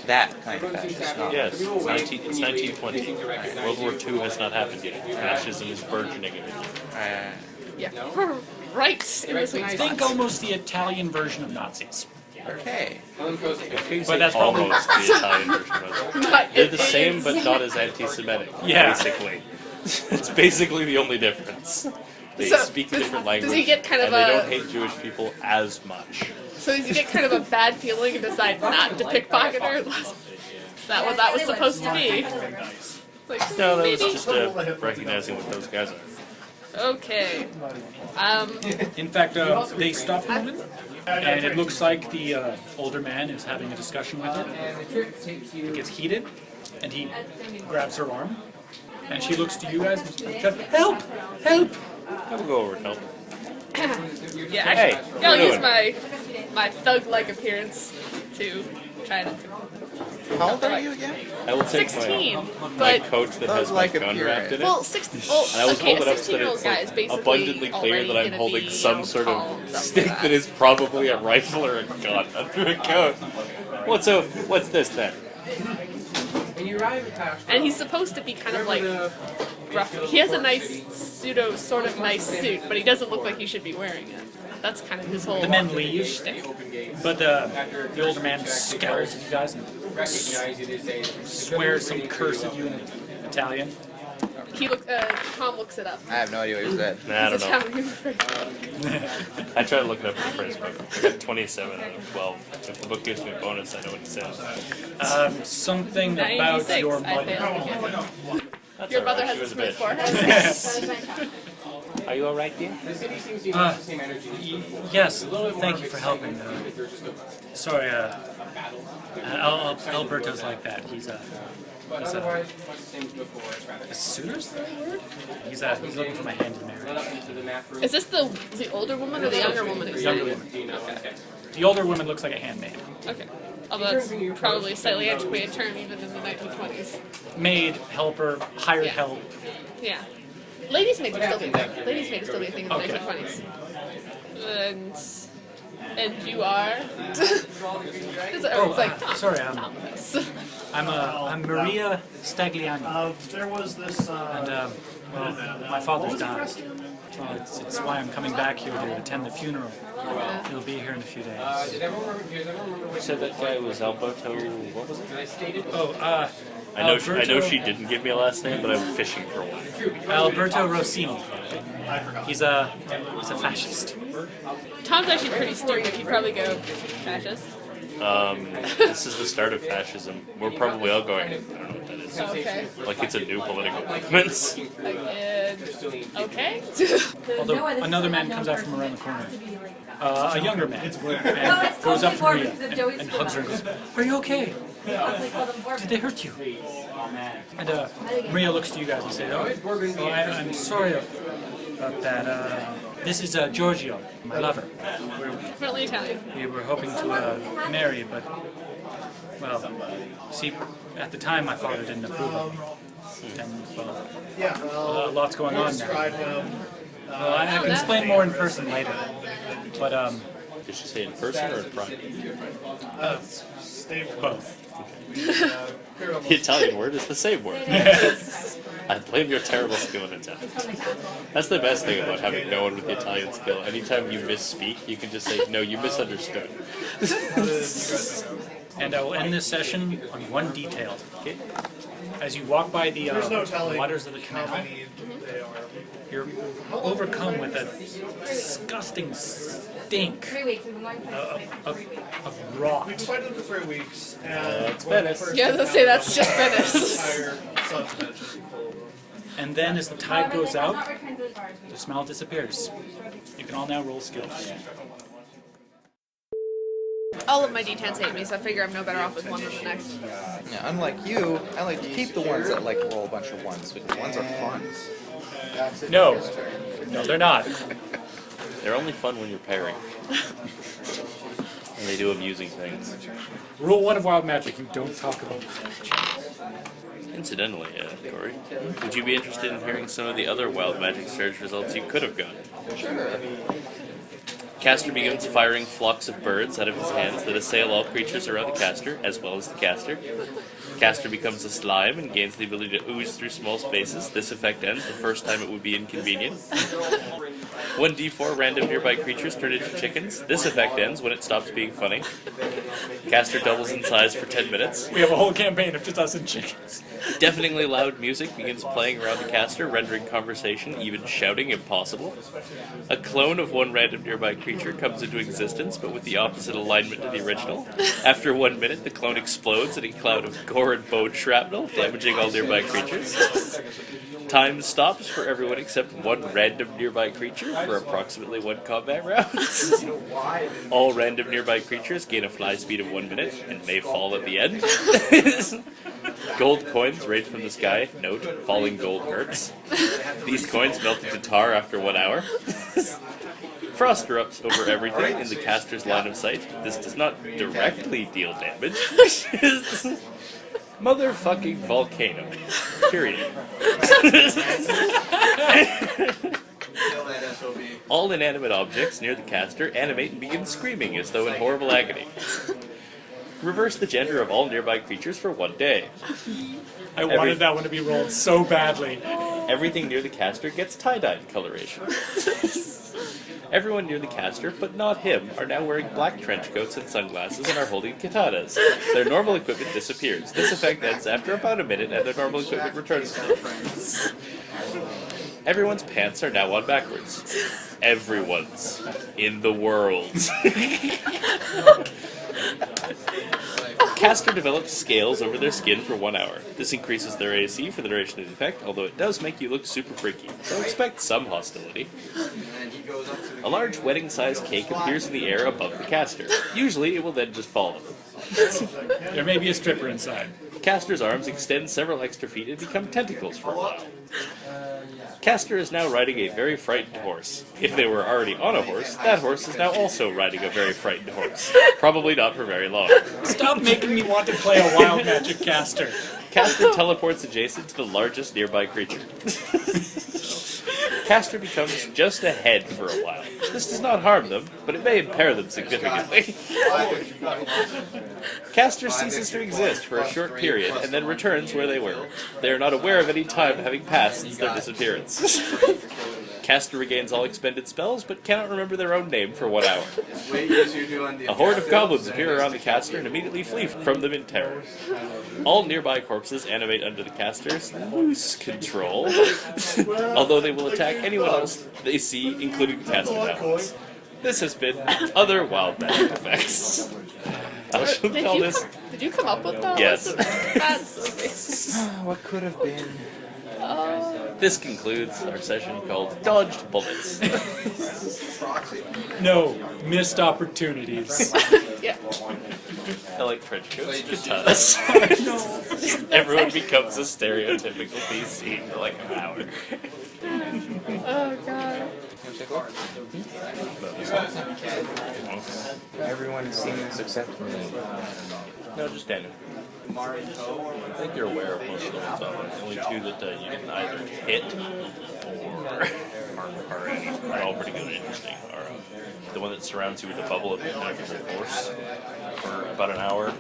that kind of fascist, not Yes, it's 1920. World War II has not happened yet. Fascism is burgeoning in Italy. Yeah. Right in the sweet Think spot. almost the Italian version of Nazis. okay. But that's probably Almost the Italian version of it. But They're it the same, is- but not as anti-Semitic. Yeah. Basically, it's basically the only difference. They So, speak a different language, does he get kind of and they a- don't hate Jewish people as much. So did you get kind of a bad feeling and decide not to pickpocket her? Is that what that was supposed to be? Like, No, that was maybe. just recognizing what those guys are. Okay. In fact, they stopped a moment, and it looks like the older man is having a discussion with her. It gets heated, and he grabs her arm, and she looks to you guys and says, "Help! Help!" I will go over and help. Yeah, Hey, actually, what I'll are you use doing? my thug-like appearance to try to. How old are you again? I will take 16, my but coat that has my Like a gun pyramid. wrapped in it. well, 16. Well, And I will okay, hold a it up so that 16-year-old it's guy like is basically abundantly clear already that I'm gonna holding be, some sort tall of and stuff stick like that is probably a rifle or a gun under a coat. What's this then? When you arrive at And he's supposed to be kind of like gruff. He has a nice sort of nice suit, but he doesn't look like he should be wearing it. That's kind of his whole. The men leave, shtick. but the older man scowls at you guys and recognize you, they say, swears some curse at you in Italian. Tom looks it up. I have no idea what you said. Nah, I don't know. know. I tried to look it up in the phrase book. I got 27 out of 12. If the book gives me a bonus, I know what it says. Something about 96, your I mother. failed. That's Your all mother right, has she a was smooth bitch. forehead. Are you alright, dear? the city seems to use the same energy. Yes, thank you for helping. Sorry, Alberto's like that. He's But He's otherwise, much the same as before. It's rather suitor's the word? He's looking for my hand in Let marriage. up into the map room. Is this the older woman or the younger woman? Younger woman. Do you know? Okay. The older woman looks like a handmaid. Okay. Although that's probably a slightly antiquated term even in the 1920s. Maid, helper, hired Yeah. help. Yeah. Ladies' maid would still be a thing. Ladies' maid would still be a thing in the Okay. 1920s. And you are? It's like, Tom. Sorry, Thomas. I'm Maria Stagliani, There was this. and well, my father's died. Well, it's why I'm coming back here to attend the funeral. He'll be here in a few days. Did everyone remember You said that guy was Alberto. What was it? I stated? Oh, I know Alberto, she didn't give me a last name, but I'm fishing for one. Alberto Rossini. He's a fascist. Tom's actually pretty stupid. He'd probably go fascist. This is the start of fascism. We're probably all going. I don't know what that is. Okay. Like it's a new political movement. Okay. Although another man comes out from around the corner. A younger man. And goes up to Maria and hugs her and goes, "Are you okay? Did they hurt you?" And Maria looks to you guys and says, "Oh, I'm sorry about that. This is Giorgio, my lover. Definitely Italian. We were hoping to marry, but, well, see, at the time my father didn't approve of me. And, well, lots going on now. Well, I can explain more in person later. But, Did she say in person or in private? both. The Italian word is the same word. I blame your terrible skill in Italian. That's the best thing about having no one with the Italian skill. Anytime you misspeak, you can just say, no, you misunderstood. And I will end this session on one detail. Okay? As you walk by the no telling waters of the canal, you're overcome with a disgusting stink 3 weeks. We've been going for of rot. Fight them for 3 weeks. It's Venice. Yeah, let's say that's just Venice. And then as the tide goes out, the smell disappears. You can all now roll skills. All of my D10s hate me, so I figure I'm no better off with one than the next. Yeah, unlike you, I like to keep the ones that like to roll a bunch of ones because ones are fun. No, they're not. They're only fun when you're pairing. And they do amusing things. Rule 1 of Wild Magic, you don't talk about it. Incidentally, Corey, would you be interested in hearing some of the other Wild Magic search results you could have gotten? Sure. Caster begins firing flocks of birds out of his hands that assail all creatures around the caster, as well as the caster. Caster becomes a slime and gains the ability to ooze through small spaces. This effect ends the first time it would be inconvenient. 1d4 random nearby creatures turn into chickens. This effect ends when it stops being funny. Caster doubles in size for 10 minutes. We have a whole campaign of just us and chickens. Deafeningly loud music begins playing around the caster, rendering conversation, even shouting, impossible. A clone of one random nearby creature comes into existence, but with the opposite alignment to the original. After 1 minute, the clone explodes in a cloud of gore and bone shrapnel, damaging all nearby creatures. Time stops for everyone except one random nearby creature for approximately 1 combat round. All random nearby creatures gain a fly speed of 1 minute and may fall at the end. Gold coins rain from the sky. Note, falling gold hurts. These coins melt into tar after 1 hour. Frost erupts over everything in the caster's line of sight. This does not directly deal damage. Motherfucking volcano. Period. All inanimate objects near the caster animate and begin screaming as though in horrible agony. Reverse the gender of all nearby creatures for 1 day. I wanted that one to be rolled so badly. Everything near the caster gets tie-dyed coloration. Everyone near the caster, but not him, are now wearing black trench coats and sunglasses and are holding katanas. Their normal equipment disappears. This effect ends after about a minute and their normal equipment returns to them. Everyone's pants are now on backwards. Everyone's. In the world. Caster develops scales over their skin for 1 hour. This increases their AC for the duration of the effect, although it does make you look super freaky, so expect some hostility. A large wedding-sized cake appears in the air above the caster. Usually it will then just fall. There may be a stripper inside. Caster's arms extend several extra feet and become tentacles for a while. Caster is now riding a very frightened horse. If they were already on a horse, that horse is now also riding a very frightened horse. Probably not for very long. Stop making me want to play a Wild Magic caster. Caster teleports adjacent to the largest nearby creature. Caster becomes just a head for a while. This does not harm them, but it may impair them significantly. Caster ceases to exist for a short period and then returns where they were. They are not aware of any time having passed since their disappearance. Caster regains all expended spells, but cannot remember their own name for 1 hour. A horde of goblins appear around the caster and immediately flee from them in terror. All nearby corpses animate under the caster's loose control, although they will attack anyone else they see, including the caster's allies. This has been Other Wild Magic Effects. I shall call this... Did you come up with those? Yes. That's What could have been? This concludes our session called Dodged Bullets. No, missed opportunities. yeah. I like French coats. Katanas. Everyone becomes a stereotypical PC for like an hour. Oh god. tickle? Everyone has seen this except me. No, just Daniel. I think you're aware of most of the ones on it. The only two that you can either hit or are all pretty good and interesting are the one that surrounds you with a bubble of impenetrable force for about an hour.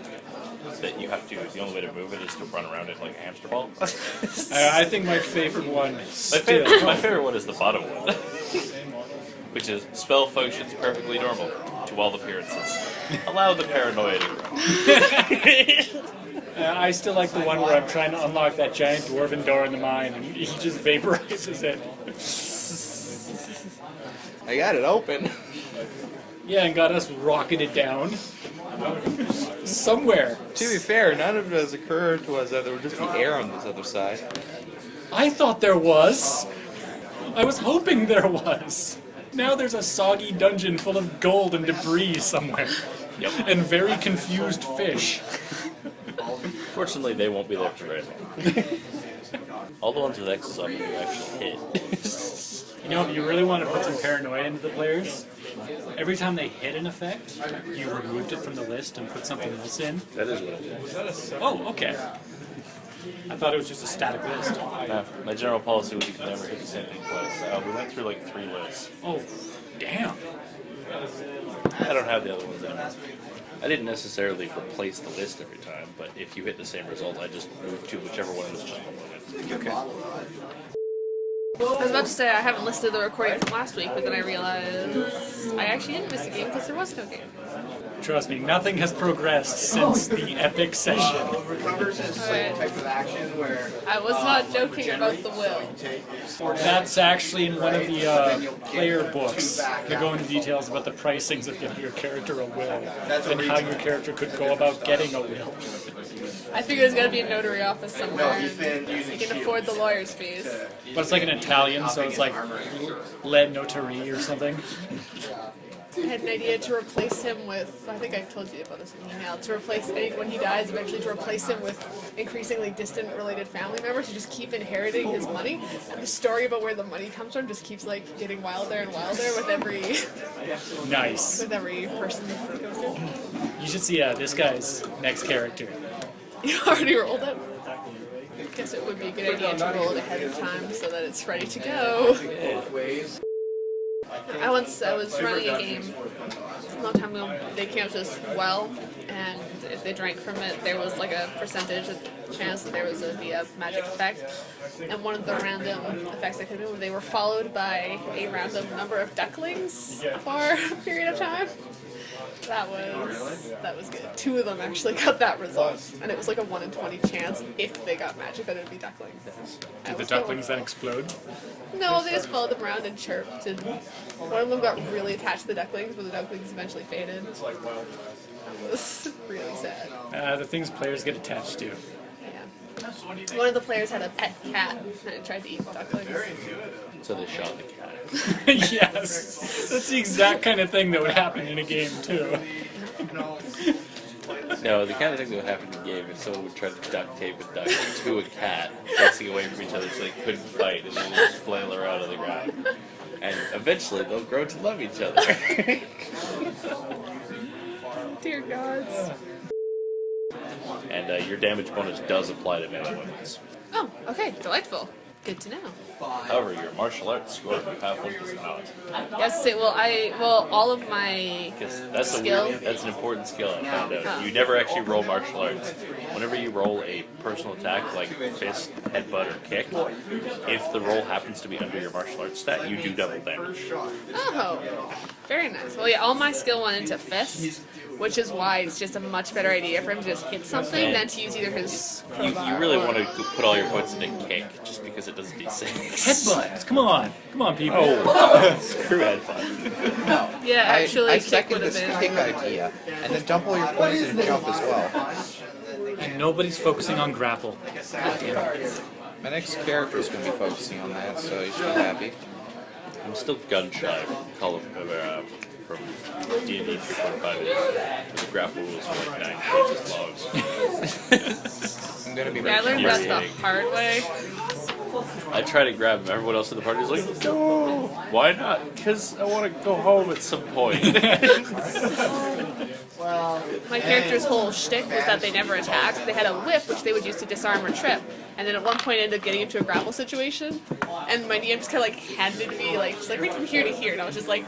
That you have to, the only way to move it is to run around it like a hamster ball. I think my favorite one. My favorite one is the bottom one, which is spell functions perfectly normal to all appearances. Allow the paranoia to grow. I still like the one where I'm trying to unlock that giant dwarven door in the mine, and he just vaporizes it. I got it open. Yeah, and got us rocketed down. Somewhere. To be fair, none of it has occurred to us that there would just be air on this other side. I thought there was. I was hoping there was. Now there's a soggy dungeon full of gold and debris somewhere. Yep. And very confused fish. Fortunately, they won't be there for very long. All the ones with X's on them you actually hit. You know, if you really want to put some paranoia into the players, every time they hit an effect, you removed it from the list and put something else in. That is what it is. Oh, okay. I thought it was just a static list. No, my general policy was you can never hit the same thing twice. We went through like 3 lists. Oh, damn. I don't have the other ones anymore. I didn't necessarily replace the list every time, but if you hit the same result, I just moved to whichever one was just below it. Okay. I was about to say I haven't listed the recording from last week, but then I realized I actually didn't miss a game because there was no game. Trust me, nothing has progressed since the epic session. Recovers is like a type of action where I was not joking about the will. That's actually in one of the player books that go into details about the pricings of giving your character a will and how your character could go about getting a will. I figured there's got to be a notary office somewhere and you can afford the lawyer's fees. But it's like an Italian, so it's like Le Notary or something. I had an idea to replace him with, I think I told you about this in the email, to replace, when he dies, eventually to replace him with increasingly distant related family members who just keep inheriting his money. And the story about where the money comes from just keeps like getting wilder and wilder with every Nice. with every person that he goes to. You should see this guy's next character. You already rolled it? I guess it would be a good idea to roll it ahead of time so that it's ready to go. I was running a game a long time ago. They came up to this well, and if they drank from it, there was like a percentage of chance that there was be a magic effect. And one of the random effects that could have been, they were followed by a random number of ducklings for a period of time. That was good. 2 of them actually got that result, and it was like a 1 in 20 chance if they got magic that it would be ducklings. Did the ducklings then explode? No, they just followed them around and chirped, and one of them got really attached to the ducklings, but the ducklings eventually faded. It was really sad. The things players get attached to. Yeah. One of the players had a pet cat, and it tried to eat the ducklings. So they shot the cat. Yes. That's the exact kind of thing that would happen in a game, too. No, the kind of thing that would happen in the game is someone would try to duct tape a duck to a cat, facing away from each other so they couldn't fight, and then just flail around on the ground. And eventually they'll grow to love each other. Dear gods. And your damage bonus does apply to melee weapons. Oh, okay, delightful. Good to know. However, your martial arts score, if you have one, does not. Yes, all of my Because that's skills. that's an important skill I found out. You never actually roll martial arts. Whenever you roll a personal attack like fist, headbutt, or kick, if the roll happens to be under your martial arts stat, you do double damage. Oh, very nice. Well, yeah, all my skill went into fist, which is why it's just a much better idea for him to just hit something than to use either his You crowbar really or- want to put all your points into kick, just because it does D6. Headbutts, come on, people. Oh, screw headbutt. Yeah, actually, I kick second would have this been. kick idea, and then dump all your points into jump as well. And nobody's focusing on grapple. God damn it. My next character is going to be focusing on that, so you should be happy. I'm still gun shy from D&D 3.5, where the grapple rules are like 9 pages long. I'm going to be Yeah, I learned that the Infuriating. hard way. I try to grab him. Everyone else in the party is like, no. Why not? Because I want to go home at some point. My character's whole shtick was that they never attacked. They had a whip, which they would use to disarm or trip. And then at one point ended up getting into a grapple situation. And my DM just kind of like handed me, like, just like, read from here to here. And I was just like,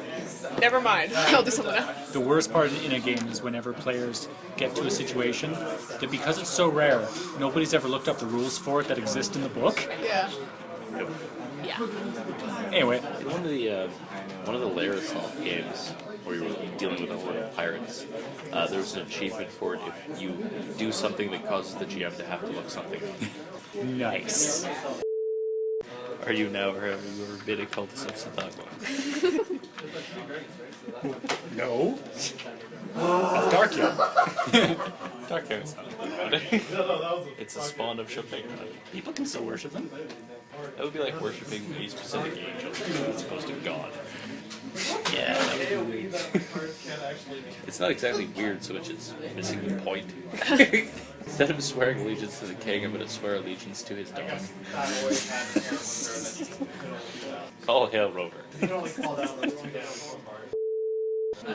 never mind. I'll do something else. The worst part in a game is whenever players get to a situation that, because it's so rare, nobody's ever looked up the rules for it that exist in the book. Yeah. Yeah. Anyway, One of the layer assault games where you were dealing with a lot of pirates, there was an achievement for it if you do something that causes the GM to have to look something up. nice. Are you now, or have you ever been a cultist of Sedefkar? No. Of Darkya. Dark is not It's a spawn of Chopin. People can still worship them. That would be like worshipping a specific angel as opposed to God. Yeah, that would be weird. It's not exactly weird so much as missing the point. Instead of swearing allegiance to the king, I'm going to swear allegiance to his dog. All hail Rover.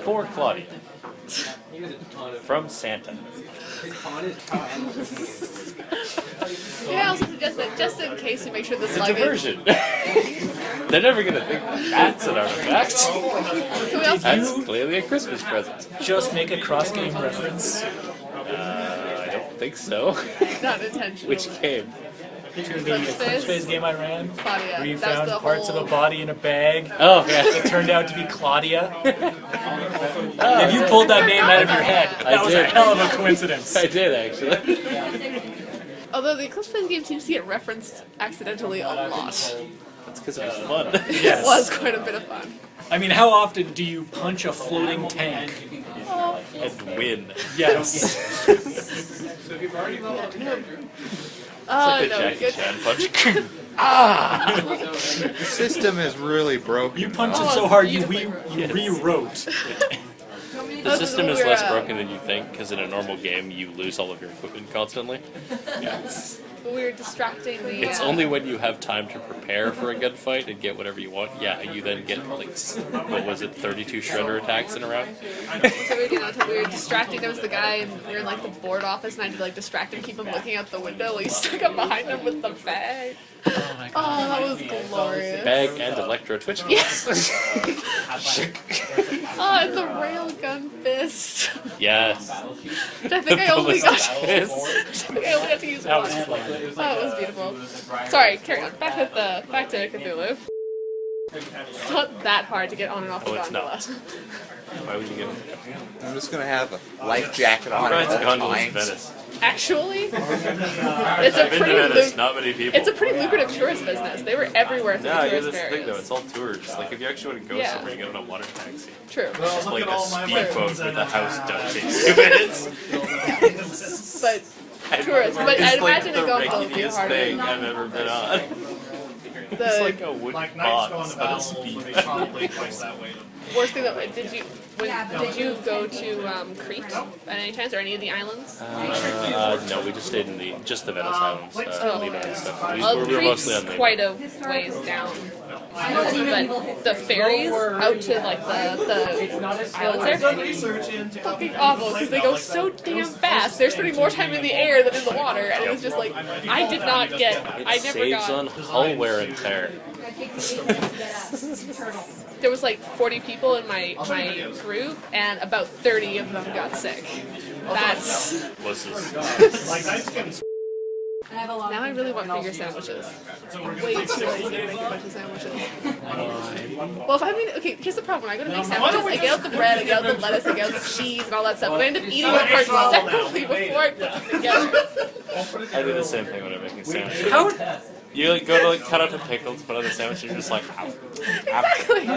For Claudia. From Santa. Yeah, I also suggest that just in case we make sure this It's a luggage. diversion. They're never going to think that's an artifact. Can we also That's clearly a Christmas present. Just make a cross-game reference I don't think so. not intentional? Which game? to the Eclipse Phase game I ran, Claudia. where you That's found the parts of whole- a body in a bag. Oh, yeah. It turned out to be Claudia. If you pulled that name out of your head, that was a did. hell of a coincidence. I did, actually. Although the Eclipse Phase game seems to get referenced accidentally a lot. That's because it was fun. Yes. It was quite a bit of fun. I mean, how often do you punch a floating tank? And win. Yes. Oh, Like the no, Jackie good. Chan punch. The system is really broken. You punched it Oh, so hard you beautifully. rewrote. The system is We're, less broken than you think, because in a normal game you lose all of your equipment constantly. We were distracting the. It's only when you have time to prepare for a gunfight and get whatever you want, yeah, you then get, like, what was it, 32 shredder attacks in a round? So we were distracting. There was the guy, and we were in like the board office, and I had to like distract him, keep him looking out the window. We stuck up behind him with the bag. Oh my god. Oh, that was glorious. Bag and electro twitch. Yes. Oh, and the railgun fist. Yes. Which I think I only got. Yes. I think I only got to use That once. was fun. Oh, it was beautiful. Sorry, carry on. Back to Cthulhu. It's not that hard to get on and off the Oh, it's gondola. not. Why would you get I'm just gonna have a life jacket on Rides at all gondolas in times. Venice. Actually, it's I've a been to pretty Venice, not many people. it's a pretty lucrative tourist business. They were everywhere through No, the yeah, tourist that's the thing though, areas. it's all tours. Like if you actually want to go Yeah. somewhere, you get on a water taxi. True, Just Look like at a all my speedboat weapons with and a house I- done in 2 minutes. but tourists. But It's I'd like imagine the a gondola would be rickiest harder. thing I've ever been on. It's The like a wooden Like knights going box, to but a battle would be speedboat. probably twice that weight. worst thing that did you go to Crete by any chance or any of the islands? No, we just stayed in the Venice Islands, Milan and stuff. We Well, were mostly on Crete's the quite a ways down. But the ferries out to like the islands there, Research into fucking awful because they go so damn fast. They're spending more time in the air than in the water, and it was just like I did not get. I It never saves got. on hull wear and tear. There was like 40 people in my group, and about 30 of them got sick. That's Was this like knights can now I really want finger sandwiches. I'm way too lazy to make a bunch of sandwiches. Well, if I mean, okay, here's the problem. When I go to make sandwiches, I get out the bread, I get out the lettuce, I get out the cheese, and all that stuff. But I end up eating the parts separately before I put them together. I do the same thing when I'm making sandwiches. How? You like go to like cut out the pickles, put on the sandwich, and you're just like, ow.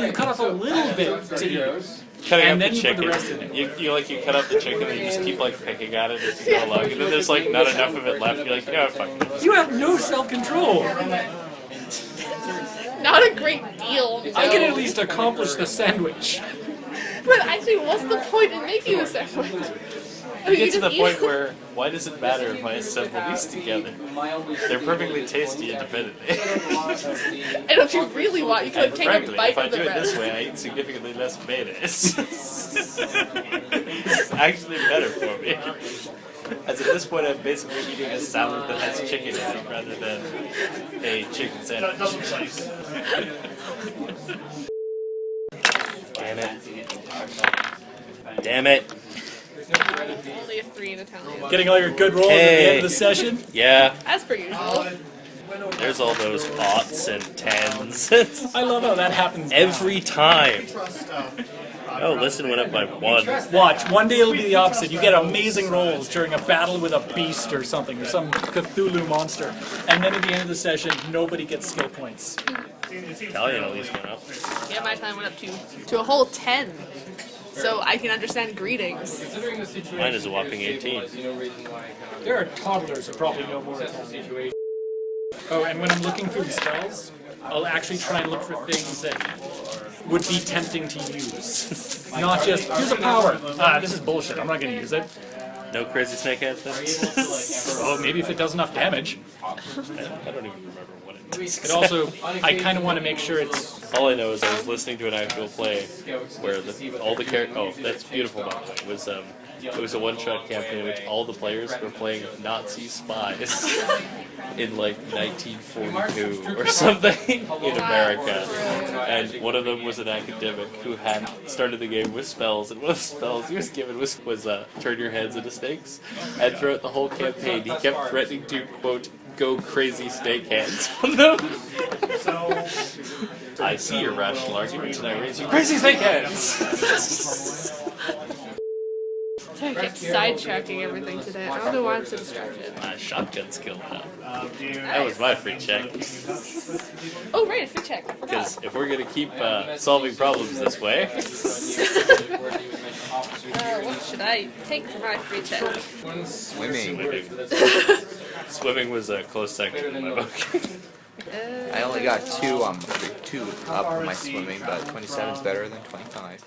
You cut off a little bit to eat. Cutting And up then the you put the chicken. rest in it. You cut up the chicken and you just keep like picking at it as you go along, and then there's like not enough of it left. You're like, yeah, fuck it. You have no self-control. Not a great deal. No. I can at least accomplish the sandwich. But actually, what's the point in making a sandwich? Oh, You you get to the just point eat- where, why does it matter if I assemble these together? They're perfectly tasty independently. And if you really want, you could And take frankly, a bite if I of the do it bread. this way, I eat significantly less mayonnaise. It's actually better for me. As at this point, I'm basically eating a salad that has chicken in it rather than a chicken sandwich. Double slice. Damn it. Damn it. Only a 3 in Italian. Getting all your good rolls at the end of the session. Yeah, As per usual. there's all those aughts and tens. I love how that happens. Every time. Oh, listen went up by 1. Watch, one day it'll be the opposite. You get amazing rolls during a battle with a beast or something, or some Cthulhu monster. And then at the end of the session, nobody gets skill points. Italian at least went up. Yeah, my time went up to a whole 10. So I can understand greetings. Mine is a whopping 18. There are toddlers who probably know more Italian. Oh, and when I'm looking through the spells, I'll actually try and look for things that would be tempting to use. Not just, here's a power. Ah, this is bullshit. I'm not going to use it. No crazy snake head things? Oh, maybe if it does enough damage. I don't even remember what it is. It also, I kind of want to make sure it's... All I know is I was listening to an actual play where all the characters. Oh, that's beautiful, by the way. It was a one-shot campaign in which all the players were playing Nazi spies in like 1942 or something in America. And one of them was an academic who had started the game with spells, and one of the spells he was given was turn your heads into snakes. And throughout the whole campaign, he kept threatening to, quote, go crazy snake hands on them. I see your rational argument, and I raise you crazy snake hands! I kept sidetracking everything today. I don't know why I'm so distracted. Shotgun skill now. That Nice. was my free check. Oh, right, a free check. I forgot. Because if we're gonna keep solving problems this way, What should I take for my free check? Swimming. swimming was a close second in my book. I only got 2 up on my swimming, but 27's better than 25.